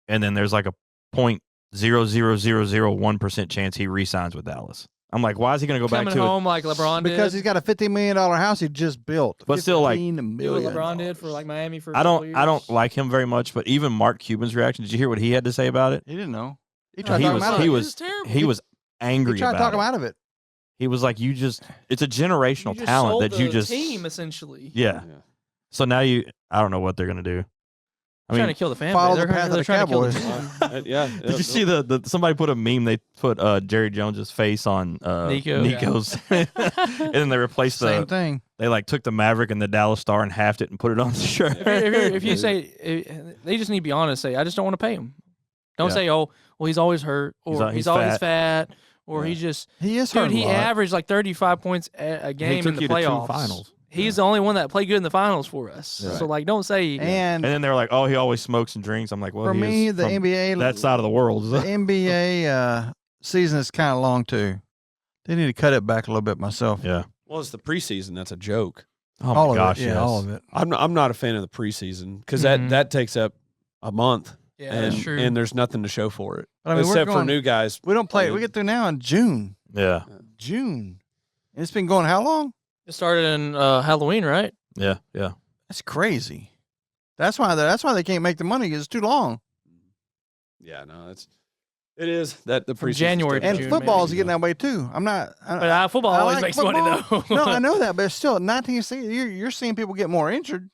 and then there's like a 0.00001% chance he re-signs with Dallas. I'm like, why is he going to go Coming back to home like LeBron Because did. he's got a $50 million house he just built. But still, like, $15 Do what million. LeBron did for like Miami for. I a couple don't years. like him very much, but even Mark Cuban's reaction, did you hear what he had to say about it? He didn't know. He No, tried to talk him out of it. It's terrible. He was angry He tried to about talk him it. out of it. He was like, it's a generational You just talent sold that you the just team essentially. Yeah. So now I don't know what they're going to do. I Trying mean, to kill the fan. follow base. the path of They're the trying to kill the Cowboys. team. Yeah. did you see the somebody put a meme? They put Jerry Jones's face on Nico. Nico's, and then they replaced Same thing. They like took the Maverick and the Dallas Star and halved it and put it on the shirt. If you say they just need to be honest, say I just don't want to pay him. Don't Yeah. say oh well he's always hurt or He's he's always fat or Yeah. he just He is dude hurt he a lot. averaged like 35 points a game took in the you to two playoffs. finals. He's the only one that played good in the finals for us. Right. So like don't say And And then they were like, "Oh, he always smokes and drinks." I'm like, "Well, for he me, is the from NBA that side of the world." the NBA season is kind of long too. They need to cut it back a little bit myself. Yeah. Well, it's the preseason. That's a joke. Oh all my of gosh, it. Yeah, yes. all of it. I'm not a fan of the preseason because Mhm. that takes up a month, yeah, and that's true. and there's nothing to show for it But I mean, we're except for going- new guys. We don't play. We get through now in June. Yeah. June. And it's been going how long? It started in Halloween, right? Yeah. Yeah. That's crazy. That's why they can't make the money 'cause it's too long. Yeah, no, it is that the From preseason's January to taking And June, up. football is maybe. getting that way too. I'm not. But football I always like makes football. money though. No, I know that, but still, 19 season, you're seeing people get more injured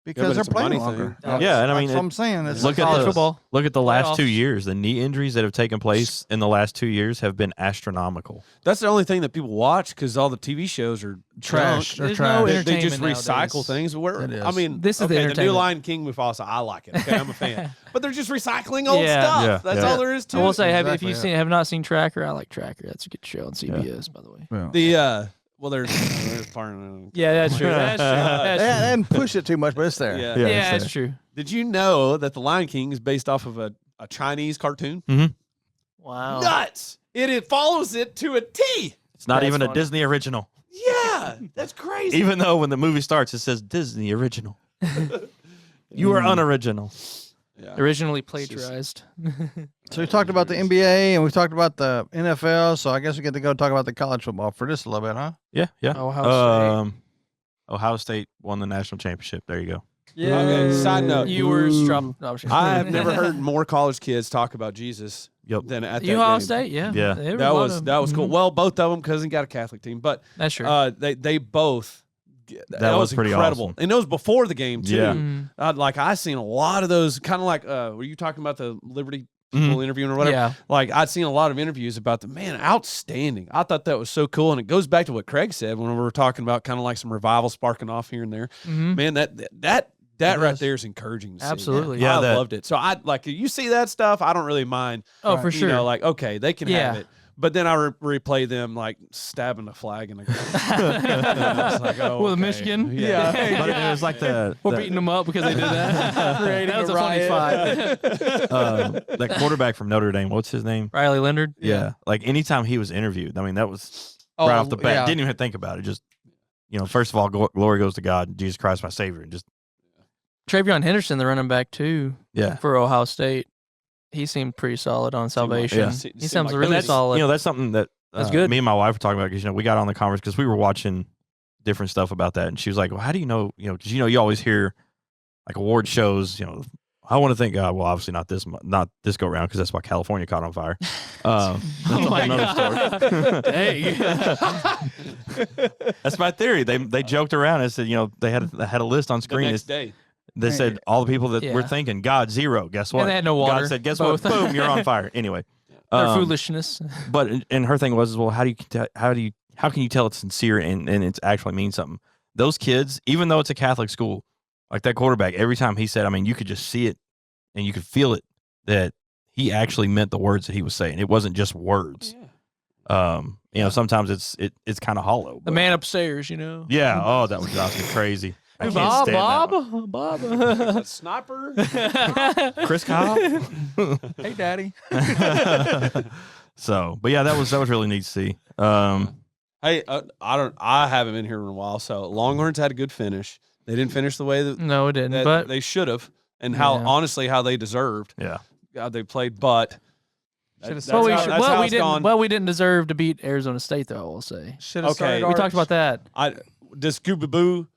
because but they're it's a playing money longer. thing. Yeah, and I mean, that's what I'm saying. It's look at college the football. Look at the last 2 Playoffs. years. The knee injuries that have taken place in the last 2 years have been astronomical. That's the only thing that people watch because all the TV shows are trash. junk. They're There's trash. no They just entertainment recycle nowadays. things. Where It I is. mean, This is the okay, the new entertainment. Lion King Mufasa. I like it. Okay, I'm a fan. But they're just recycling old Yeah. stuff. Yeah, That's yeah. all there is to I will it. say, Exactly, if you have not seen Tracker, I like Tracker. That's a good show on CBS, by the way. Yeah. The well, there's part Yeah, that's true. That's true. That's true. They didn't push it too much, but it's there. Yeah. Yeah, Yeah, it's that's true. Did you know that the Lion King is based off of a Chinese cartoon? Wow. Nuts! It follows it to a T. It's not That's even a funny. Disney original. Yeah, that's crazy. Even though when the movie starts, it says Disney original. You are unoriginal. Yeah. Originally plagiarized. So we talked about the NBA and we talked about the NFL. So I guess we get to go talk about the college football for just a little bit, huh? Yeah, yeah. Ohio State. Ohio State won the national championship. There you go. Yeah. Okay, side note. Viewers drop. No, I'm just I kidding. have never heard more college kids talk about Jesus Yep. than at that Ohio game. State, yeah. Yeah. There That a lot was of- that was cool. Mhm. Well, both of them because he got a Catholic team, but That's true. they both. That was pretty incredible, awesome. and it was before the game too. Yeah. Mhm. Like I seen a lot of those, kind of like were you talking about the Liberty people interviewing or whatever? Yeah. Like I'd seen a lot of interviews about the man, outstanding. I thought that was so cool, and it goes back to what Craig said when we were talking about kind of like some revival sparking off here and there. Mhm. Man, that right there is encouraging. To see. Absolutely. Yeah, I Yeah, loved it. So I like you see that stuff. I don't really mind. Oh, for sure. You know, like okay, they can Yeah. have it. But then I replay them like stabbing a flag in the ground. Like, oh, With okay. Michigan? Yeah. But it was like We're beating them up because they did that. Creating That was a a funny riot. fight. that quarterback from Notre Dame. What's his name? Riley Leonard. Yeah. Like anytime he was interviewed, I mean, that was Oh, right off the bat. yeah. Didn't even think about it. Just, first of all, glory goes to God, Jesus Christ, my Savior. And just, Travion Henderson, the running back too, yeah. for Ohio State. He seemed pretty solid on salvation. yeah. He sounds like- really that's- solid. That's something that That's good. me and my wife were talking about because, we got on the conference because we were watching different stuff about that. And she was like, well, how do you know, because, you always hear like award shows, I want to thank God. Well, obviously not this go around because that's why California caught on fire. That's a whole nother story. Dang. That's my theory. They joked around and said, they had a list on The screen. next day. They said all the people that Yeah. were thinking God 0. Guess what? And they had no water. God said, guess Both. what? Boom, you're on fire. Anyway, Their foolishness. But and her thing was, well, how can you tell it's sincere and it's actually means something? Those kids, even though it's a Catholic school, like that quarterback, every time he said, I mean, you could just see it and you could feel it that he actually meant the words that he was saying. It wasn't just words. Sometimes it's kind of hollow. The but- man upstairs, Yeah. Oh, that was drives me crazy. I can't Bob, stand that one. Bob. Sniper. Chris Kyle. Hey, Daddy. So, but yeah, that was really neat to see. Hey, I haven't been here in a while, so Longhorns had a good finish. They didn't finish the way that, No, it didn't. that But they should have, and Yeah. honestly how they deserved. Yeah. God, they played, but Should've well, started- we didn't. Well, we didn't deserve to beat Arizona State, though. I will say. Should have Okay. started We talked about that. Does Scooby Boo,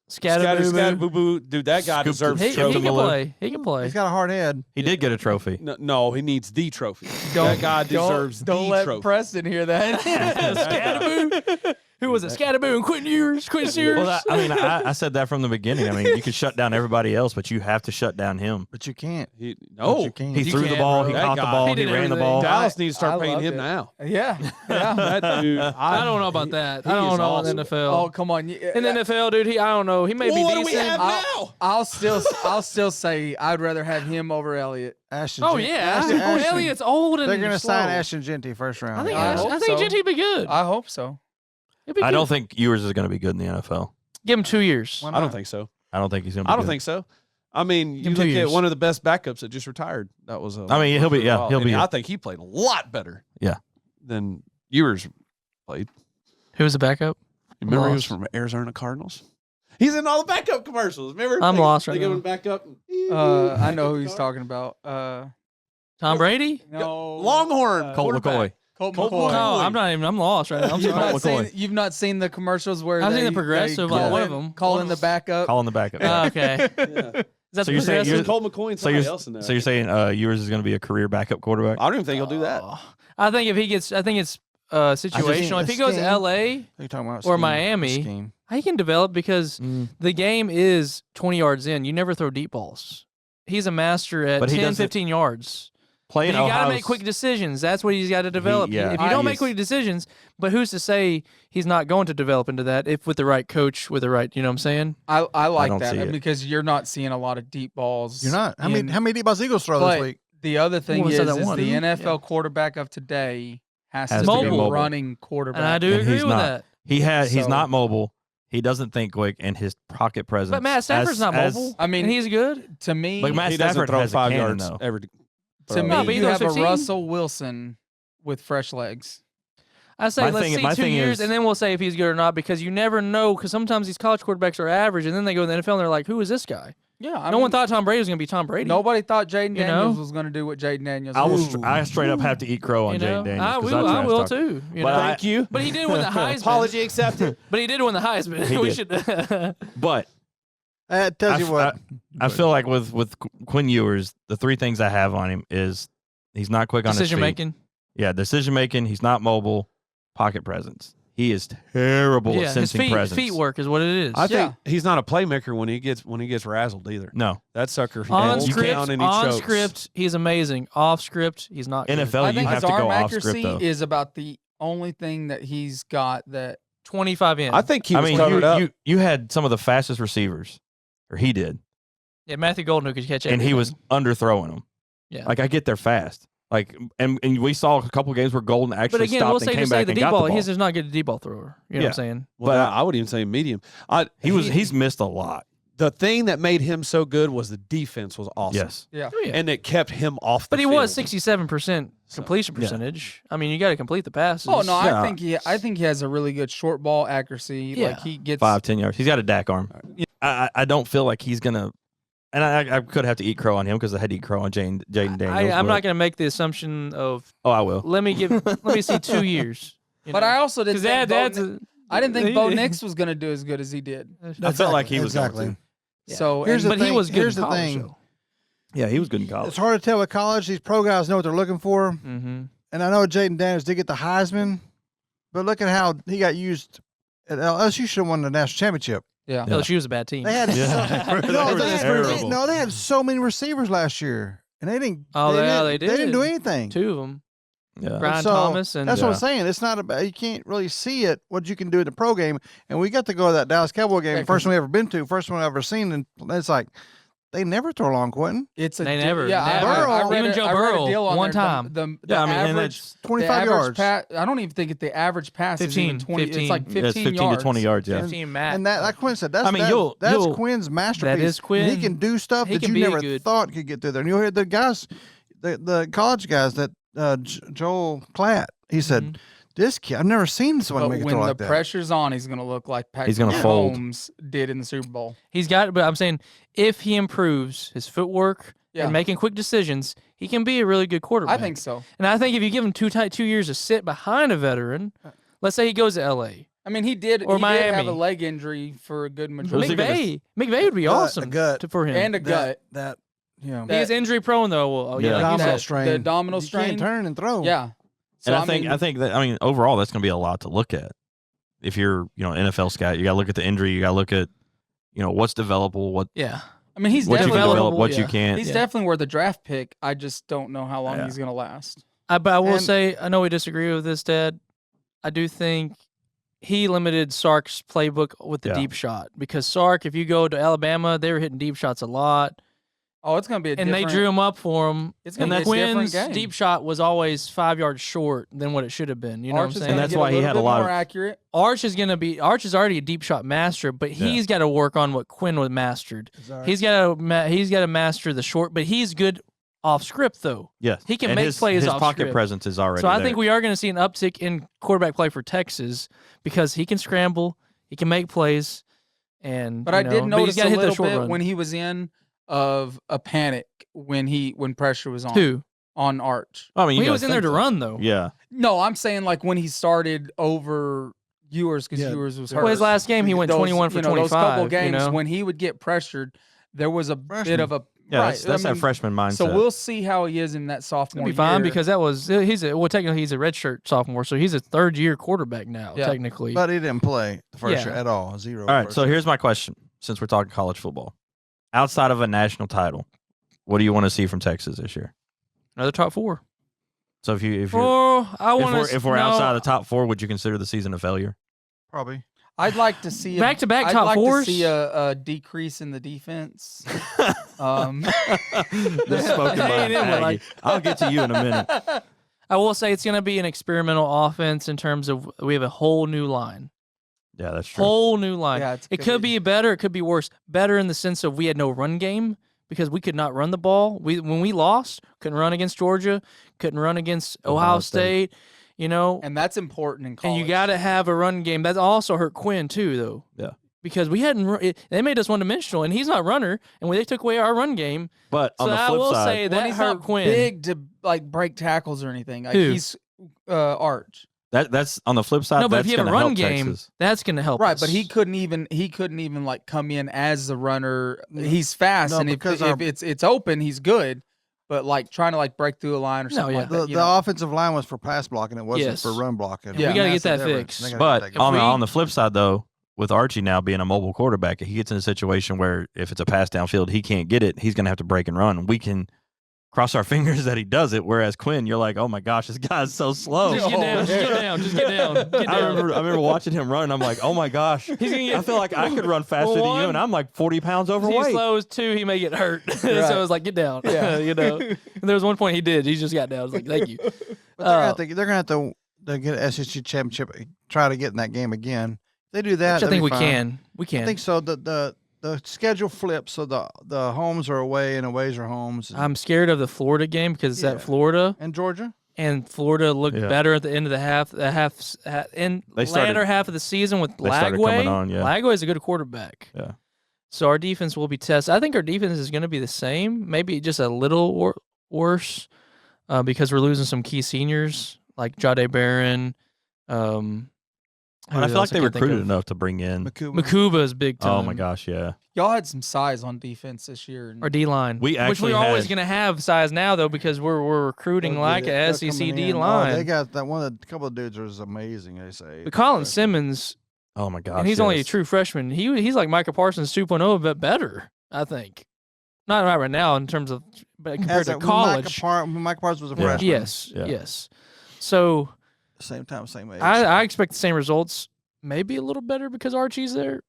Scatterboo. Boo Boo, dude, that guy Scoop- deserves He a can trophy. play. He can play. He's got a hard head. He did get a trophy. No, he needs the trophy. That guy deserves Don't the let trophy. Preston hear that. Scatterboo. Who was it? Scatterboo and Quentin Sears. Well, I said that from the beginning. I mean, you can shut down everybody else, but you have to shut down him. But you can't. He, But no, you can't. He You threw the can't, ball. bro. He That caught the guy- ball. He He did ran the everything. ball. Dallas needs to start I paying loved him it. now. Yeah. That dude, I don't know about that. I don't is know awesome. in the NFL. Oh, come on. In the NFL, dude, I don't know. He may be what do decent. we have now? I'll still say I'd rather have him over Elliott. Ashton Oh Gen- yeah, Ashton- Elliott's old and They're going to slow. sign Ashton Genty first round. I think I I hope think so. Genty be good. I hope so. He'll be I good. don't think Ewers is going to be good in the NFL. Give him 2 years. Why I don't not? think so. I don't think he's going to be I don't good. think so. I mean, you him 2 look years. at one of the best backups that just retired. That was. I mean, he'll be- for a yeah, while. he'll And be- I think he played a lot better. Yeah. Than Ewers played. Who was the backup? Remember, he was lost. from Arizona Cardinals. He's in all the backup commercials. Remember? I'm lost right They give now. him backup. I know who he's talking about. Tom Brady? No. Longhorn. Colt quarterback. McCoy. Colt Colt McCoy. No, I'm not even. I'm lost right now. I'm You've sorry. not, seen, you've not seen the commercials where I've seen they- the progressive, they like, call one in- of them. call in the backup. Calling the backup. Okay. Yeah. Is that So the you're saying progressive? you're- Colt McCoy and So somebody you're, else in there. so you're saying Ewers is going to be a career backup quarterback? I don't even think he'll do that. Oh. I think if he gets, I think it's situational. If he goes to scheme. L.A., Who you talking about? Or Scheme. Miami. Scheme. he can develop because the game is 20 yards in. You never throw deep balls. He's a master at But he 10, doesn't- 15 yards. Playing But you got to Ohio make quick decisions. That's what he's got to develop. yeah. If you don't make quick decisions, but who's to say he's not going to develop into that if with the right coach, with the right, you know what I'm saying? I like don't see that it. because you're not seeing a lot of deep balls. You're not. How in- many deep balls Eagles throw this but week? The other thing Well, is, so that is one, the isn't it? NFL quarterback of today has Has to to be be a mobile. running quarterback. And I do And agree he's with not. that. He's So- not mobile. He doesn't think quick, and his pocket presence. But Matt Stafford's not mobile. I mean, and he's good. To me, But Matt He doesn't Stafford throw has a 5 cannon, yards though. ever. to No, but me, he you throws have a 15. Russell Wilson with fresh legs. I say My let's thing- see my 2 thing years, is- and then we'll say if he's good or not because you never know. Because sometimes these college quarterbacks are average, and then they go in the NFL and they're like, "Who is this guy?" Yeah, No one thought Tom Brady was going to be Tom Brady. Nobody thought Jaden You Daniels know? was going to do what Jaden Daniels. I straight up have to eat crow on You know? Jaden Daniels. I 'cause will, I trash will talk. too. You But know? Thank you. But he did win the Heisman. Apology accepted. But he did win the Heisman. He we did. should. But That tells you what. I feel like with Quinn Ewers, the three things I have on him is he's not quick on his Decision feet. making. Yeah, decision making. He's not mobile. Pocket presence. He is terrible Yeah, at his sensing presence. feet work is what it is. I think he's not a playmaker when he gets razzled either. No, That sucker. he on holds script, down and he on chokes. script, he's amazing. Off script, he's not. good. NFL, I you think have his to go arm off script accuracy though. is about the only thing that he's got that. 25 in. I think he was I mean, covered up. you had some of the fastest receivers, or he did, Yeah, Matthew Golden who could catch and everything. he was underthrowing them. Yeah. Like I get there fast. Like and we saw a couple games where Golden actually But again, stopped we'll and say came just say back the and deep got ball. the ball. He's just not good at deep ball thrower. You know what I'm saying? Well, but- I would even say medium. He's missed a lot. The thing that made him so good was the defense was awesome. Yes. Yeah. Oh, yeah. And it kept him off the But he field. was 67% completion yeah. percentage. I mean, you got to complete the passes. Oh no, Yeah. I think he has a really good short ball accuracy. Yeah. Like he gets 5-10 yards. He's got a DAC arm. I don't feel like he's gonna. And I could have to eat crow on him because I had to eat crow on Jaden Daniels. I'm but- not going to make the assumption of Oh, I will. let me see 2 years. But I also didn't. because Think I didn't think Bo Nix was going to do as good as he did. I felt like he was exactly. going to. Yeah. So Here's the but he thing- was good. here's in the college, thing. though. Yeah, he was good in college. It's hard to tell with college. These pro guys know what they're looking for. Mm-hmm. And I know Jaden Daniels did get the Heisman, but look at how he got used. At LSU should have won the national championship. yeah. LSU was a bad team. They had Yeah. no, they had so many receivers last year, and they didn't. Oh, yeah, they they didn't do did. anything. Two of them. Yeah. Brian So, Thomas and That's what I'm Yeah. saying. It's not about you can't really see it what you can do in the pro game. And we got to go to that Dallas Cowboy game, Yeah, first one we ever been to, first one I've ever seen, and it's like they never throw long, Quentin. It's a They di- never- Yeah, never. I read Even a- Joe I read a Burrow, deal on one there. time. The Yeah, I mean, and average, it's 25 yards. I don't even think the average pass is even 15, 20. It's like 15, Yeah, it's 15 yards. to 20 yards. Yeah. 15 Matt. And that, like Quinn said, that's I mean, that's you'll- Quinn's masterpiece. That is Quinn. And he can do stuff He that can you be never good. thought could get through there. And you'll hear the guys, the college guys that Joel Klatt. He said, Mhm. "This kid, I've never seen someone But make a when throw the like that." pressure's on, he's going to look like Patrick He's gonna fold. Mahomes did in the Super Bowl. He's got, but I'm saying if he improves his footwork Yeah. and making quick decisions, he can be a really good quarterback. I think so. And I think if you give him 2 years to sit behind a veteran, let's say he goes to LA I mean, he did. Or he did have Miami. a leg injury for a good Was majority. he gonna- McVay would be Gut, awesome a gut. for him. And a gut. That you know, he is injury prone though. Well, Yeah. like you abdominal said. strain. The abdominal you strain. can't turn and throw. Yeah. So And I think that overall that's going to be a lot to look at. If you're NFL scout, you got to look at the injury. You got to look at what's developable, what Yeah. I mean, he's what you can definitely develop, what yeah. you can't. he's Yeah. definitely worth a draft pick. I just don't know how long Yeah. he's going to last. But I will And- say, I know we disagree with this, Dad. I do think he limited Sark's playbook with the Yeah. deep shot because Sark, if you go to Alabama, they were hitting deep shots a lot, Oh, it's going to be a and they different- drew him up for him. It's And gonna that be a different Quinn's game. deep shot was always 5 yards short than what it should have been. You know Arch what is I'm gonna saying? And that's get why he little had a bit lot more of- accurate. Arch is already a deep shot master, but he's got to work on what Quinn was mastered. He's got to master the short, but he's good off script though. Yes, He can and make his, plays His off pocket script. presence is already. So I there. think we are going to see an uptick in quarterback play for Texas because he can scramble, he can make plays, and But I did he's notice gotta a hit that little short bit run. when he was in of a panic when pressure was on Who? on Arch. I mean, you He gotta was in there think to so. run though. Yeah, No, I'm saying like when he started over Ewers because Yeah, Ewers was well, hurt. Well, his last game he went Those- 21 for you know, 25. Those couple games you know? when he would get pressured, there was a bit Freshman. of a yeah. right. That's, that's I that mean, freshman mindset. So we'll see how he is in that sophomore It'll be fine year. because that was technically he's a redshirt sophomore, so he's a third year quarterback now Yeah. technically. But he didn't play the first Yeah. year at all. Zero. All right, first so year. here's my question: since we're talking college football, outside of a national title, what do you want to see from Texas this year? Another top four. So if you're Oh, I want if we're outside the top four, would you consider the season a failure? probably. I'd like to see Back-to-back I'd top like fours? to see a decrease in the defense. This spoken by Hey, it was Aggie. like- I'll get to you in a minute. I will say it's going to be an experimental offense in terms of we have a whole new line. Yeah, that's true. Whole new line. Yeah, it's it gonna could be better. It could be worse. Better in the sense of we had no run game because we could not run the ball. When we lost, couldn't run against Georgia, couldn't run against Ohio State. You know, and that's important in college. and you got to have a run game. That also hurt Quinn too, though. Yeah. because we hadn't. They made us one dimensional, and he's not a runner. And when they took away our run game, But so on the I flip will side, say that he's hurt not Quinn. big to like break tackles or anything. Like Who? he's Arch. that's on the flip side. No, but if that's you have a gonna run help game, Texas. that's going to help. Right, us. but he couldn't even like come in as the runner. He's fast, No, and if because our- it's open, he's good. But like trying to like break through a line or No, something yeah. like The, that. the offensive line was for pass blocking. It wasn't Yes. for run blocking. Yeah. We gotta That's get the that difference. fixed. They gotta But get that on, we- on the flip side, though, with Archie now being a mobile quarterback, if he gets in a situation where if it's a pass downfield, he can't get it, he's going to have to break and run. We can cross our fingers that he does it, whereas Quinn, you're like, oh, my gosh, this guy's so slow. Just get down. Just get down. Just get down. Get I down. remember watching him run. I'm like, oh, my gosh. He's gonna get, I feel like I could run faster than you, and I'm like 40 pounds He's overweight. slow as 2, he may get hurt. So Right. it was like, get down. Yeah. You know. And there was one point he did. He just got down. I was like, thank you. But they're gonna have to get an SEC championship. Try to get in that game again. If they do that. Which I that'd think be we fine. can. We can. I think so. The schedule flips, so the homes are away and aways are homes. I'm scared of the Florida game because it's Yeah. at Florida, and Georgia. and Florida looked Yeah. better at the end of the half. In They started- latter half of the season with they started coming on, yeah. Lagway is a good quarterback. Yeah. So our defense will be tested. I think our defense is going to be the same, maybe just a little worse, because we're losing some key seniors like Jade Barron. And I feel like they recruited enough to bring in. Makuba is big time. Oh, my gosh, yeah. Y'all had some size on defense this year. And Our D line, We which actually we're always had- going to have size now though because we're recruiting like a SEC D line. they got that one. A couple of dudes was amazing. They say. But Colin Simmons, Oh, my gosh. and he's only a yes. true freshman. He's like Micah Parsons 2.0, but better, I think. Not right now in terms of, but compared to college. Mike Parsons was a Yeah. freshman. Yes, Yeah. yes. So Same time, same age. I expect the same results, maybe a little better because Archie's there.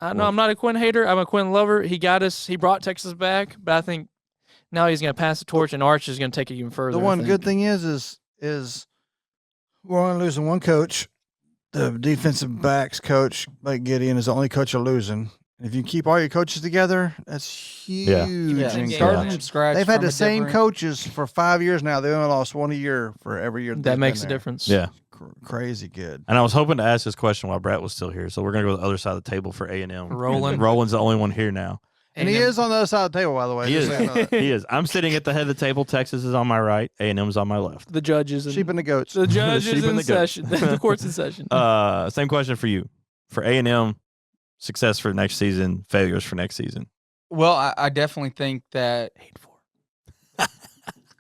I know Well- I'm not a Quinn hater. I'm a Quinn lover. He got us. He brought Texas back, but I think now he's going to pass the torch, and Arch is going to take it even further. The I one think. good thing is we're only losing one coach. The defensive backs coach, Blake Gideon, is the only coach you're losing. If you keep all your coaches together, that's huge. yeah, Yeah. starting from scratch. They've had from the a same different- coaches for 5 years now. They only lost one a year for every year. That makes a difference. Yeah. Crazy good. And I was hoping to ask this question while Brett was still here. So we're going to go to the other side of the table for A&M. Roland. Roland's the only one here now. And he is on the other side of the table, by the way. He just is. so you know that. He is. I'm sitting at the head of the table. Texas is on my right. A&M's on my left. The judges and Sheep and the goats. the judges sheep in and the goats. session. The court's in session. Same question for you. For A&M, success for next season, failures for next season. Well, I definitely think that,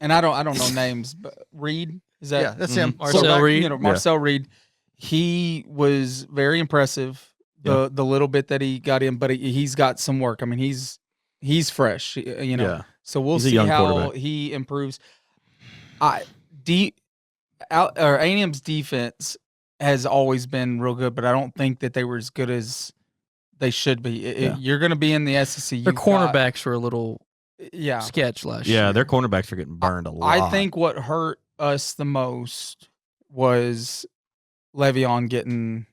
and I don't know names, but Reed is that? Yeah, that's him. Marcel Quarterback, Reed. You know, Marcel Reed. He was very impressive. The little bit that he got in, but he's got some work. I mean, he's fresh. You know, Yeah. so we'll He's a see young how quarterback. he improves. A&M's defense has always been real good, but I don't think that they were as good as they should be. Yeah. You're going to be in the SEC. Their you've got- cornerbacks were a little yeah. sketch last year. Yeah, their cornerbacks are getting burned a lot. I think what hurt us the most was Le'Veon getting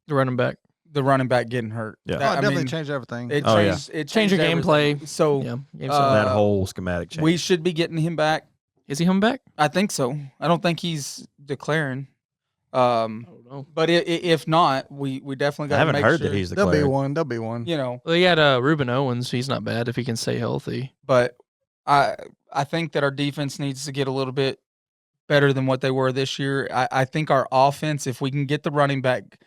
The running back. the running back getting hurt. Yeah. Oh, That- it I definitely mean, changed everything. It Oh, yeah. changed. It Change your changed gameplay. everything. So Yeah. Game Uh, that whole schematic change. we should be getting him back. Is he coming back? I think so. I don't think he's declaring. I don't know. But if not, we definitely got I to haven't make heard sure, that he's There'll declared. be one. There'll be one. You know, Well, he had Reuben Owens. He's not bad if he can stay healthy. but I think that our defense needs to get a little bit better than what they were this year. I think our offense, if we can get the running back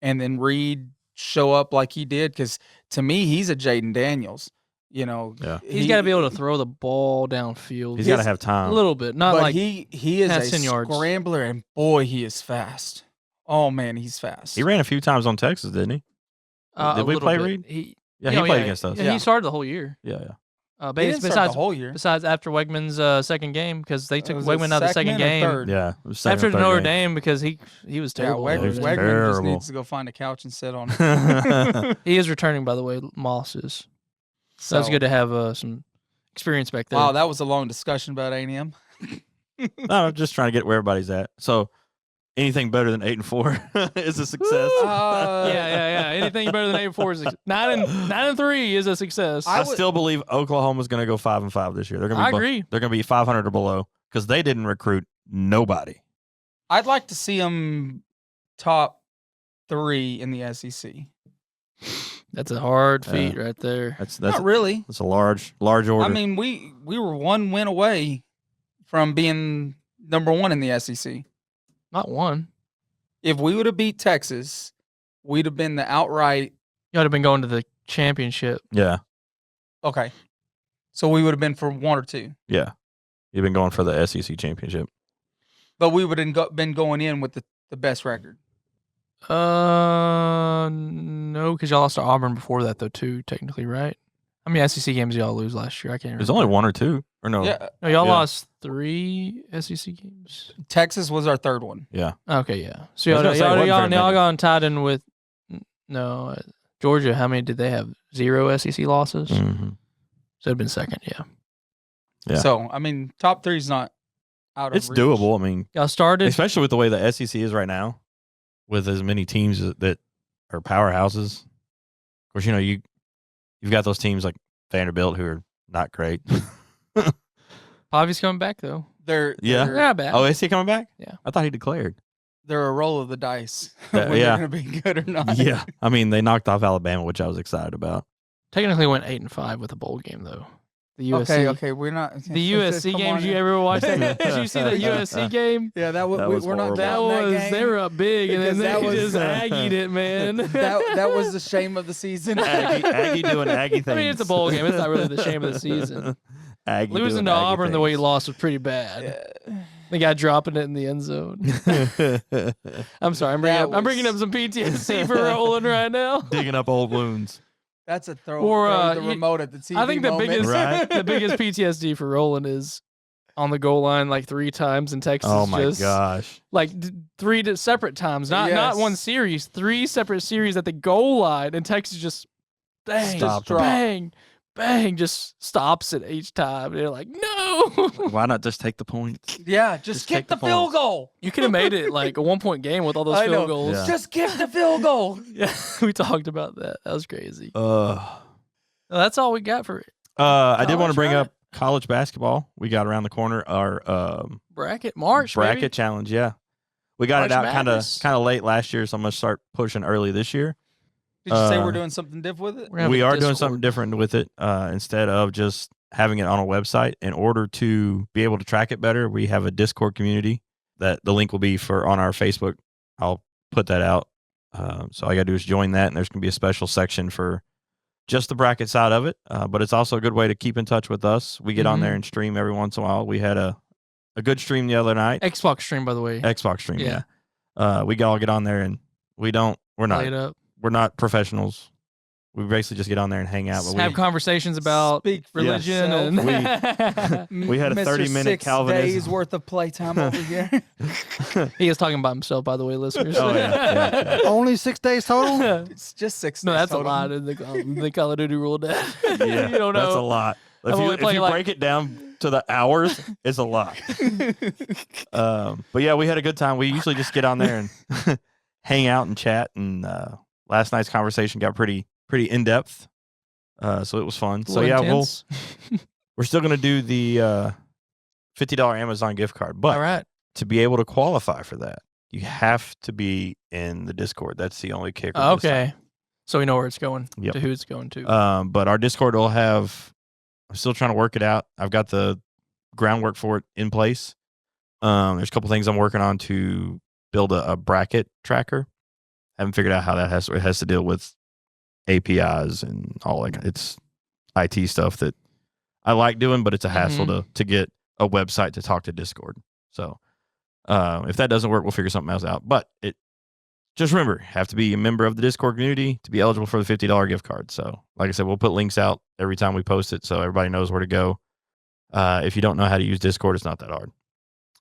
and then Reed show up like he did, because to me, he's a Jaden Daniels. You know, Yeah. He's got to be able to throw the ball downfield. He's got to have time. a little bit, not but like he is has a 10 yards. scrambler, and boy, he is fast. Oh man, he's fast. He ran a few times on Texas, didn't he? a Did we little play bit. Reed? He, Yeah, you know, he played against us. Yeah, Yeah. he started the whole year. Yeah, yeah. He didn't start the whole year. Besides after Wegman's second game, because they took Was it Wegman out of the second second or game third? Yeah. It was second after or third Notre game. Dame because he was Yeah, terrible. at Wegman, Notre was Dame. Wegman just terrible. needs to go find a couch and sit on it. He is returning, by the way. Moss is. So it's So- good to have some experience back there. Wow, that was a long discussion about A&M. No, I'm just trying to get where everybody's at. So anything better than 8-4 is a success. yeah. Anything better than 8-4 is 9-3 is a success. I still believe Oklahoma's going to go 5-5 this year. They're going I to be agree. They're going to be 500 or below because they didn't recruit nobody. I'd like to see them top 3 in the SEC. That's a hard feat right there. That's Not really. That's a large order. I mean, we were one win away from being number 1 in the SEC. Not one. If we would have beat Texas, we'd have been the outright. You would have been going to the championship. yeah, Okay. So we would have been for 1 or 2. yeah. You've been going for the SEC championship. But we would have been going in with the best record. No, because y'all lost to Auburn before that, though, too, technically, right? How many SEC games y'all lose last year? I can't remember. There's only 1 or 2, or no? Yeah. No, y'all Yeah. lost 3 SEC games. Texas was our 3rd one. Yeah. Okay, yeah. So I was y'all, gonna say, it y'all, wasn't y'all, very y'all many. got tied in with Georgia. How many did they have? 0 SEC losses? Mm-hmm. So it'd been second, yeah. Yeah. So, I mean, top 3 is not out of It's reach. doable. I mean, Y'all started. especially with the way the SEC is right now, with as many teams that are powerhouses. Of course, you've got those teams like Vanderbilt who are not great. Pavi's coming back, though. They're Yeah, bad. Oh, is he coming back? Yeah. I thought he declared. they're a roll of the dice. Yeah, when yeah. they're going to be good or not. Yeah. I mean, they knocked off Alabama, which I was excited about. Technically went 8-5 with a bowl game, though. The USC. Okay, we're not. The USC Come games on you now. ever watched? Did you see the USC game? Yeah, That was we're not horrible. That counting was that game. they were up big and then Because that they was- just aggied it, man. that was the shame of the season. Aggie doing Aggie things. I mean, it's a bowl game. It's not really the shame of the season. Aggie Losing doing to Aggie Auburn the way he things. lost was pretty bad. The guy dropping it in the end zone. I'm sorry, I'm bringing up some PTSD for Roland right now. Digging up old wounds. That's a throw. Or, throw the you- remote at the TV I think the moment. biggest Right. the biggest PTSD for Roland is on the goal line like 3 times in Texas. Oh my just, gosh. Like 3 separate times, not Yes. one series, 3 separate series at the goal line, and Texas just bang, Stopped him. bang, bang, just stops it each time. And they're like, no. Why not just take the points? Yeah, just take kick the the field points. goal. You could have made it like a 1-point game with all those I field know. goals. Yeah. Just kick the field goal. Yeah, we talked about that. That was crazy. Uh, Well, that's all we got for it. I did want College, to bring right? up college basketball. We got around the corner. Our Bracket March, bracket baby. challenge. Yeah, we got March it out kind Madness. of late last year, so I'm gonna start pushing early this year. Did you say Uh, we're doing something different with it? We're gonna have We a are doing Discord. something different with it. Instead of just having it on a website, in order to be able to track it better, we have a Discord community that the link will be for on our Facebook. I'll put that out. So all you gotta do is join that, and there's gonna be a special section for just the bracket side of it. But it's also a good way to keep in touch with us. We get on there and stream every once in a while. We had a good stream the other night. Xbox stream, by the way. Xbox stream, Yeah. yeah. We all get on there, and we're Play it up. not professionals. We basically just get on there and hang out. But Have conversations about Speak for religion yourself. and We had a Mr. 30-minute 6 Calvinism. days worth of playtime over here. he is talking about himself, by the way, listeners. Oh, yeah. Only 6 days total? It's just 6 No, days that's a total. lot in the Call of Duty rule. Dad. Yeah, you don't know. that's a lot. I've If only you played, like- break it down to the hours, it's a lot. But yeah, we had a good time. We usually just get on there and hang out and chat. And last night's conversation got pretty in depth. So it was fun. So yeah, we're still gonna do the $50 Amazon gift card, but All right. to be able to qualify for that, you have to be in the Discord. That's the only kicker. this time. Okay. So we know where it's going, Yep. to who it's going to. But our Discord will have. I'm still trying to work it out. I've got the groundwork for it in place. There's a couple things I'm working on to build a bracket tracker. Haven't figured out how that has to deal with APIs and all that. It's IT stuff that I like doing, but it's a hassle to get a website to talk to Discord. So if that doesn't work, we'll figure something else out. But just remember, have to be a member of the Discord community to be eligible for the $50 gift card. So like I said, we'll put links out every time we post it so everybody knows where to go. If you don't know how to use Discord, it's not that hard.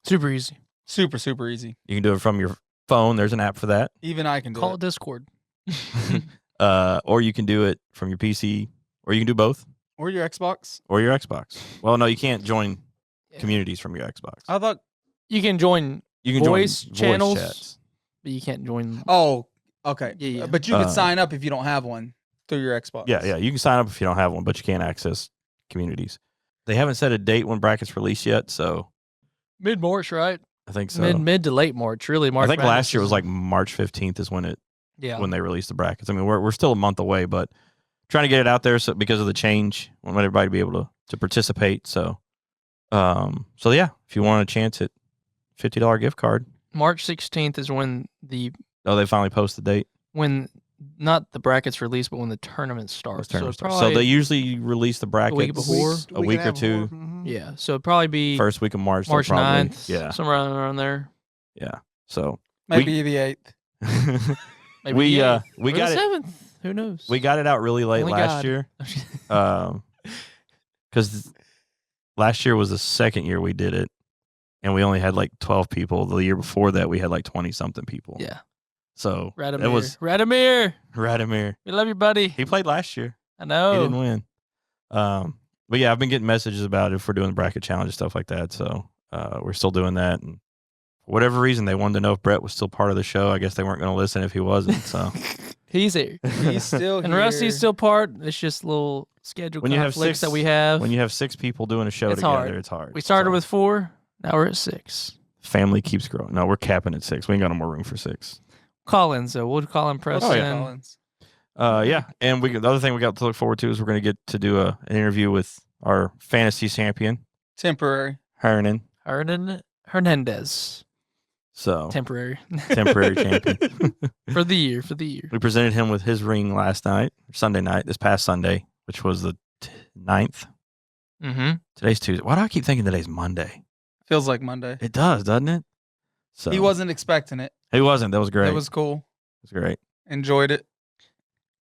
Super easy. Super, super easy. You can do it from your phone. There's an app for that. Even I can do Call it. it Discord. Or you can do it from your PC, or you can do both, Or your Xbox. or your Xbox. Well, no, you can't join communities from your Xbox. I thought. You can join, You can voice join channels. voice chats. but you can't join. Oh, okay. Yeah, yeah. But you can sign up if you don't have one through your Xbox. Yeah. You can sign up if you don't have one, but you can't access communities. They haven't set a date when brackets release yet, so Mid-March, right? I think so. Mid to late March, really. March I think Madness last year is- was like March 15th is when it when they release the brackets. I mean, we're still a month away, but trying to get it out there because of the change. We want everybody to be able to participate. So yeah, if you want a chance at $50 gift card. March 16th is when they finally post the date. When not the brackets release, but when the tournament starts. So they usually release the brackets a week before, a week or two. Yeah, so it'd probably be first week of March. March 9th. Yeah, somewhere around there. Yeah. So maybe the 8th. Maybe we the got it 7th. Who knows? We got it out really late last year. Because last year was the second year we did it, and we only had like 12 people. The year before that, we had like 20-something people. Yeah. So Radomir. it was Radomir. We love you, buddy. He played last year. I know. He didn't win. But yeah, I've been getting messages about if we're doing the bracket challenge and stuff like that. So we're still doing that. And for whatever reason, they wanted to know if Brett was still part of the show. I guess they weren't going to listen if he wasn't. So he's here. He's still here. And Rusty's still part. It's just little schedule conflicts that we have. When you have 6 people doing a show together, it's hard. We started with 4. Now we're at 6. Family keeps growing. No, we're capping at 6. We ain't got no more room for 6. Collins, so we'll call him Preston. Collins. Yeah, and the other thing we got to look forward to is we're going to get to do an interview with our fantasy champion, temporary Hernan Hernandez. So temporary champion for the year. We presented him with his ring last night, Sunday night, this past Sunday, which was the 9th. Mm-hmm. Today's Tuesday. Why do I keep thinking today's Monday? Feels like Monday. It does, doesn't it? So he wasn't expecting it. He wasn't. That was great. It was cool. It was great. Enjoyed it.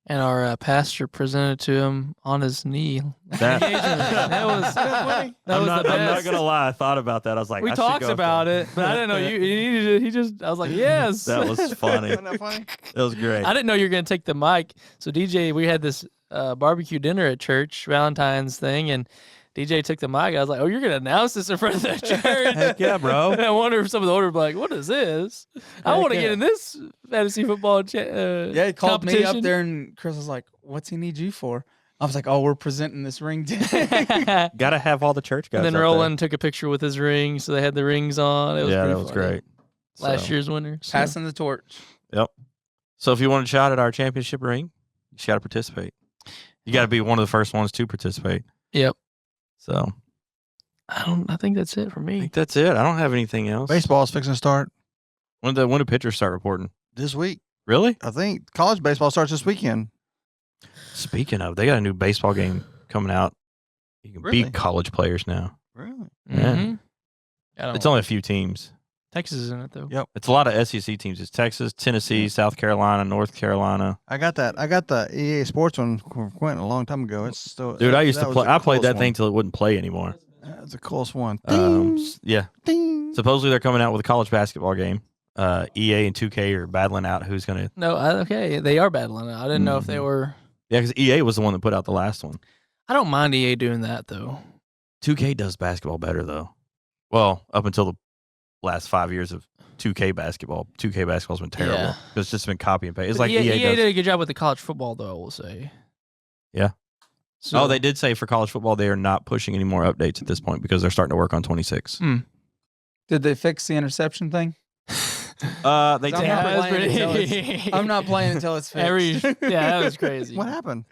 And our pastor presented to him on his knee. That was the best. I'm not gonna lie. I thought about that. I was like, we talked about it, but I didn't know you. I was like, yes. That was funny. Wasn't that funny? It was great. I didn't know you were gonna take the mic. So DJ, we had this barbecue dinner at church, Valentine's thing, and DJ took the mic. I was like, "Oh, you're gonna announce this in front of the church?" Heck yeah, bro! And I wonder if some of the older like, "What is this? I want to get in this fantasy football." Yeah, he called me up there, and Chris was like, "What's he need you for?" I was like, "Oh, we're presenting this ring today." Gotta have all the church guys. And then Roland took a picture with his ring, so they had the rings on. It was that was funny. great. Last year's winner, passing the torch. Yep. So if you want a shot at our championship ring, you got to participate. You got to be one of the first ones to participate. Yep. So. I think that's it for me. I think that's it. I don't have anything else. Baseball's fixing to start When do pitchers start reporting? this week. Really? I think college baseball starts this weekend. Speaking of, they got a new baseball game coming out. You can Really? beat college players now. Really? Yeah. Mhm. I don't It's know. only a few teams. Texas is in it though. Yep. It's a lot of SEC teams. It's Texas, Tennessee, South Carolina, North Carolina. I got the EA Sports one from Quentin a long time ago. It's still Dude, I used to was play. the I played that coolest thing till it wouldn't play anymore. one. That's the coolest one. Yeah. Ding. Supposedly they're coming out with a college basketball game. EA and 2K are battling out who's going to. No, okay, they are battling it. I didn't know if they were. Yeah, because EA was the one that put out the last one. I don't mind EA doing that though. 2K does basketball better though. Well, up until the last 5 years of 2K basketball. 2K basketball's been terrible. Yeah. It's just been copy and paste. It's But like EA does. did a good job with the college football though. I will say. Yeah. So, They did say for college football they are not pushing any more updates at this point because they're starting to work on 26. Did they fix the interception thing? They I'm did. not playing I'm not playing until it's fixed. That was crazy. What happened?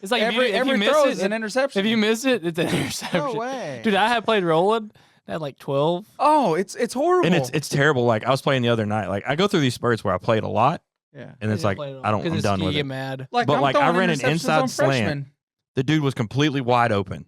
It's like every if you miss throw it, is an interception. if you miss it, it's an interception. No way. Dude, I had played Roland. I had like 12. Oh, it's horrible. And it's terrible. Like I was playing the other night. Like I go through these spurts where I played a lot, Yeah. and it's like I'm done with You get it. mad. like, but, I'm like, I throwing ran an interceptions inside on slant. freshmen. The dude was completely wide open.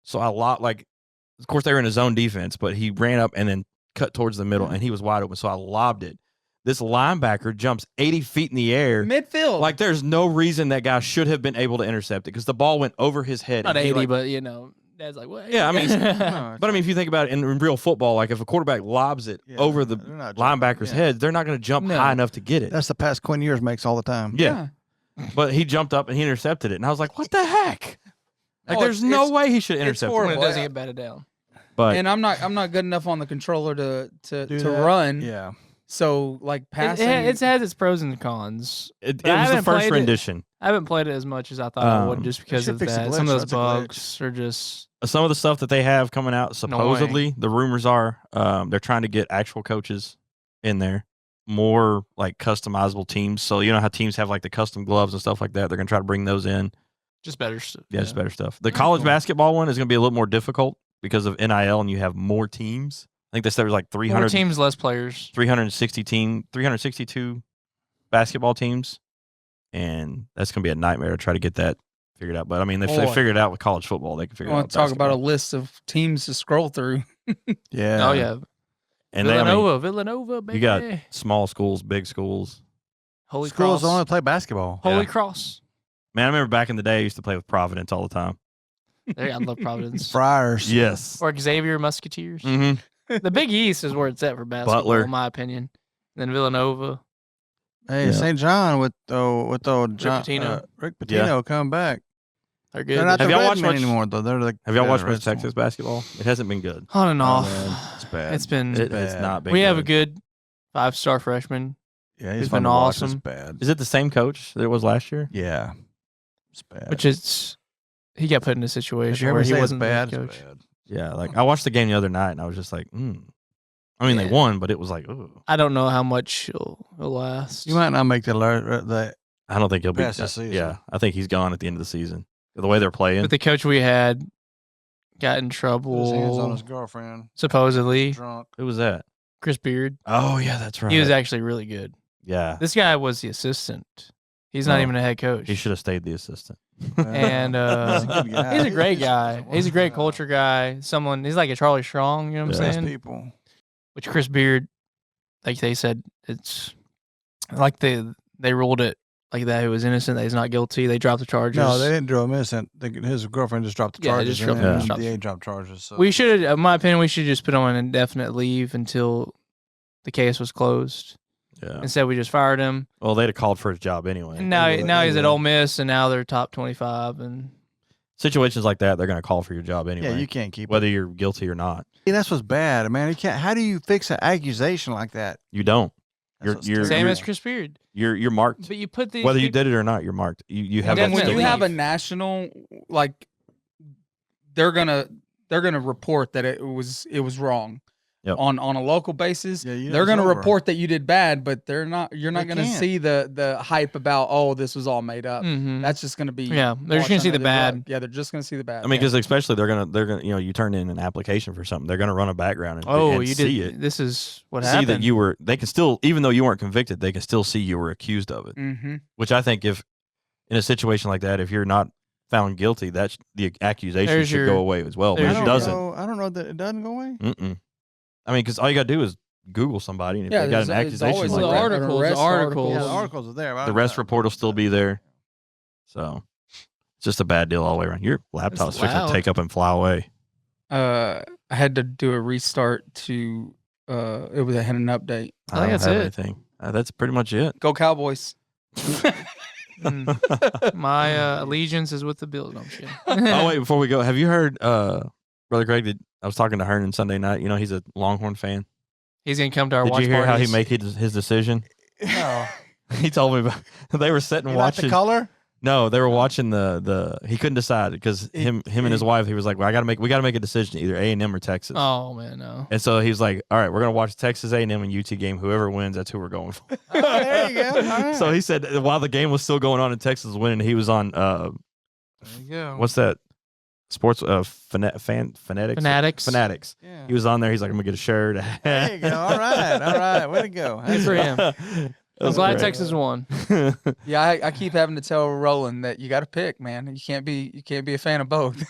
So of course they were in a zone defense, but he ran up and then cut towards the middle, and he was wide open. So I lobbed it. This linebacker jumps 80 feet in the air. Midfield. Like there's no reason that guy should have been able to intercept it because the ball went over his head. Not and he, 80, like- but Dad's like, what? Yeah, I mean, No, but I mean, if you think about it in real football, like if a quarterback lobs it Yeah, over the they're not jumping, linebacker's yeah. head, they're not going to jump No. high enough to get it. That's the pass Quinn Ewers makes all the time. Yeah. But he jumped up and he intercepted it, and I was like, "What the heck?" Like, Oh, there's it's- no it's- way he should it's intercept when it. it horrible. doesn't get batted down. But And I'm not good enough on the controller to Do to that. run. Yeah. So like passing. It has its pros and cons. it I was the haven't first played it. rendition. I haven't played it as much as I thought I would Um, just because should of fix the that. glitch. Some of those That's a glitch. bugs are just. Some of the stuff that they have coming out, supposedly, the rumors are they're trying to get actual coaches in there, more like customizable teams. So you know how teams have like the custom gloves and stuff like that. They're gonna try to bring those in. Just better stuff. Yeah, just better stuff. The college basketball one is gonna be a little more difficult because of NIL, and you have more teams. I think they said there was like 300 More teams, less players. 362 basketball teams, and that's gonna be a nightmare to try to get that figured out. But I mean, if they figured it out with college football, they can figure I it out. want to talk about a list of teams to scroll through. Yeah. Oh yeah. And Villanova, baby. you got small schools, big schools. Holy Schools Cross. only play basketball. Holy Cross. Man, I remember back in the day, I used to play with Providence all the time. I love Providence. Friars. Yes. Or Xavier Musketeers. Mm-hmm. The Big East is where it's at for basketball, Butler. in my opinion. Then Villanova. Hey, Yeah. St. John with old John, Pitino. Rick Pitino come back. They're good. They're not Have the y'all red watched men much- anymore though. They're like Have y'all watched Red much Texas basketball? It hasn't been good. On and off. man, it's bad. It's been. It has not been we good. have a good 5-star freshman. Yeah, It's he's fun been to watch. It's awesome. bad. Is it the same coach that it was last year? Yeah, it's bad. Which is, he got put in a If situation you where ever he say it's wasn't the bad, head it's coach. bad. Yeah, like I watched the game the other night and I was just like, I mean, they Yeah. won, but it was like, ooh. I don't know how much he'll last. You might not make the I don't think he'll be. Past the season. Yeah, I think he's gone at the end of the season. The way they're playing. But the coach we had got in Put his hands on his trouble, girlfriend. supposedly. Drunk. Who was that? Chris Beard. Oh yeah, that's right. He was actually really good. Yeah, This guy was the assistant. He's not Oh. even a head coach. he should have stayed the assistant. And He's a good guy. he's a great guy. He's He's a great culture guy. Someone, he's like a Charlie Strong, you know what I'm Nice saying? people. Which Chris Beard, like they said, it's like they ruled it like that. He was innocent. That he's not guilty. They dropped the charges. No, they didn't do him innocent. His girlfriend just dropped the Yeah, they charges. just dropped- and yeah. the DA dropped charges. So. We should, in my opinion, we should just put him on indefinite leave until the case was closed. Yeah. Instead, we just fired him. Well, they'd have called for his job anyway. And now, will, now they he's at will. Ole Miss, and now they're top 25. And Situations like that, they're going to call for your job anyway. yeah, you can't keep whether it. you're guilty or not. See, that's what's bad, man. You can't. How do you fix an accusation like that? You don't. That's what's You're- same terrible. as Chris Beard. You're marked. But you put these Whether you people- did it or not, you're marked. You have And that when still you have a leave. national, like, they're gonna report that it was wrong. Yep. On a local basis, Yeah, they're gonna over. report that you did bad, but you're not They gonna can't. see the hype about, oh, this was all made up. Mhm. That's just gonna be Yeah, they're just washed gonna see under the rug. bad. Yeah, they're just gonna see the bad. I mean, yeah. because especially they're gonna you turn in an application for something, they're gonna run a background and, Oh, and you see did. it. This is what See happened. that you were. They can still, even though you weren't convicted, they can still see you were accused of it. Mm-hmm. Which I think, if in a situation like that, if you're not found guilty, that's the accusation There's should your- go away as well. But there's it your- doesn't. I don't know that it doesn't go away. Mm-mm. I mean, because all you gotta do is Google somebody, and if Yeah, they got there's- an there's accusation always like the an that, articles, arrest the articles. Yeah, the articles are there. but I the don't rest know. report will still be there. So it's just a bad deal all the way around. Your laptop's fixing loud. to take up and fly away. I had to do a restart to. It was had an update. I think don't that's have it. anything. That's pretty much it. Go Cowboys! My allegiance is with the Bills. No, I'm kidding. Oh wait, before we go, have you heard Brother Greg? I was talking to Hernan Sunday night. You know, he's a Longhorn fan. He's gonna come to our Did watch you hear how he parties. made his decision? No. He told me about. They were sitting You like the watching. color? No, they were watching the. He couldn't decide because him and his wife. He was like, "Well, we got to make a decision, either A&M or Texas." Oh man, no. And so he was like, "All right, we're gonna watch Texas A&M and UT game. Whoever wins, that's who we're going for." Oh, there you go. All right. So he said while the game was still going on and Texas was winning, he was on There you go. what's that? Sports fanatics. Fanatics. Yeah. He was on there. He's like, "I'm gonna get a shirt." There you go. All right. Way to go. Good for him. That I'm was glad great. Texas won. Yeah, I keep having to tell Roland that you got to pick, man. You can't be a fan of both.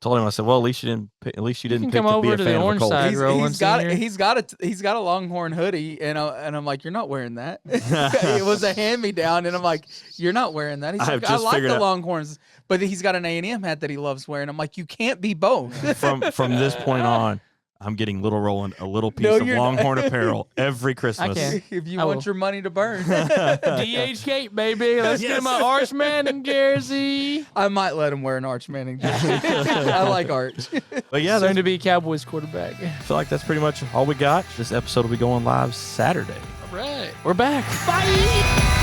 Told him, I said, "Well, at least you didn't pick can to be come a over to the fan of a orange Colts." side. Roland he's got Senior. a Longhorn hoodie, and I'm like, you're not wearing that. It was a hand me down, and I'm like, you're not wearing that. He's I have like, I just like figured the out- Longhorns, but he's got an A&M hat that he loves wearing. I'm like, you can't be both. From this point on, I'm getting little Roland a little piece No, of you're not. Longhorn apparel every Christmas. can. If you I want will. your money to burn, DH Kate, baby. Let's get him an Arch Manning jersey. I might let him wear an Arch Manning jersey. I like Arch. But yeah, Soon to be Cowboys quarterback. I feel like that's pretty much all we got. This episode will be going live Saturday. All right. We're back. Bye.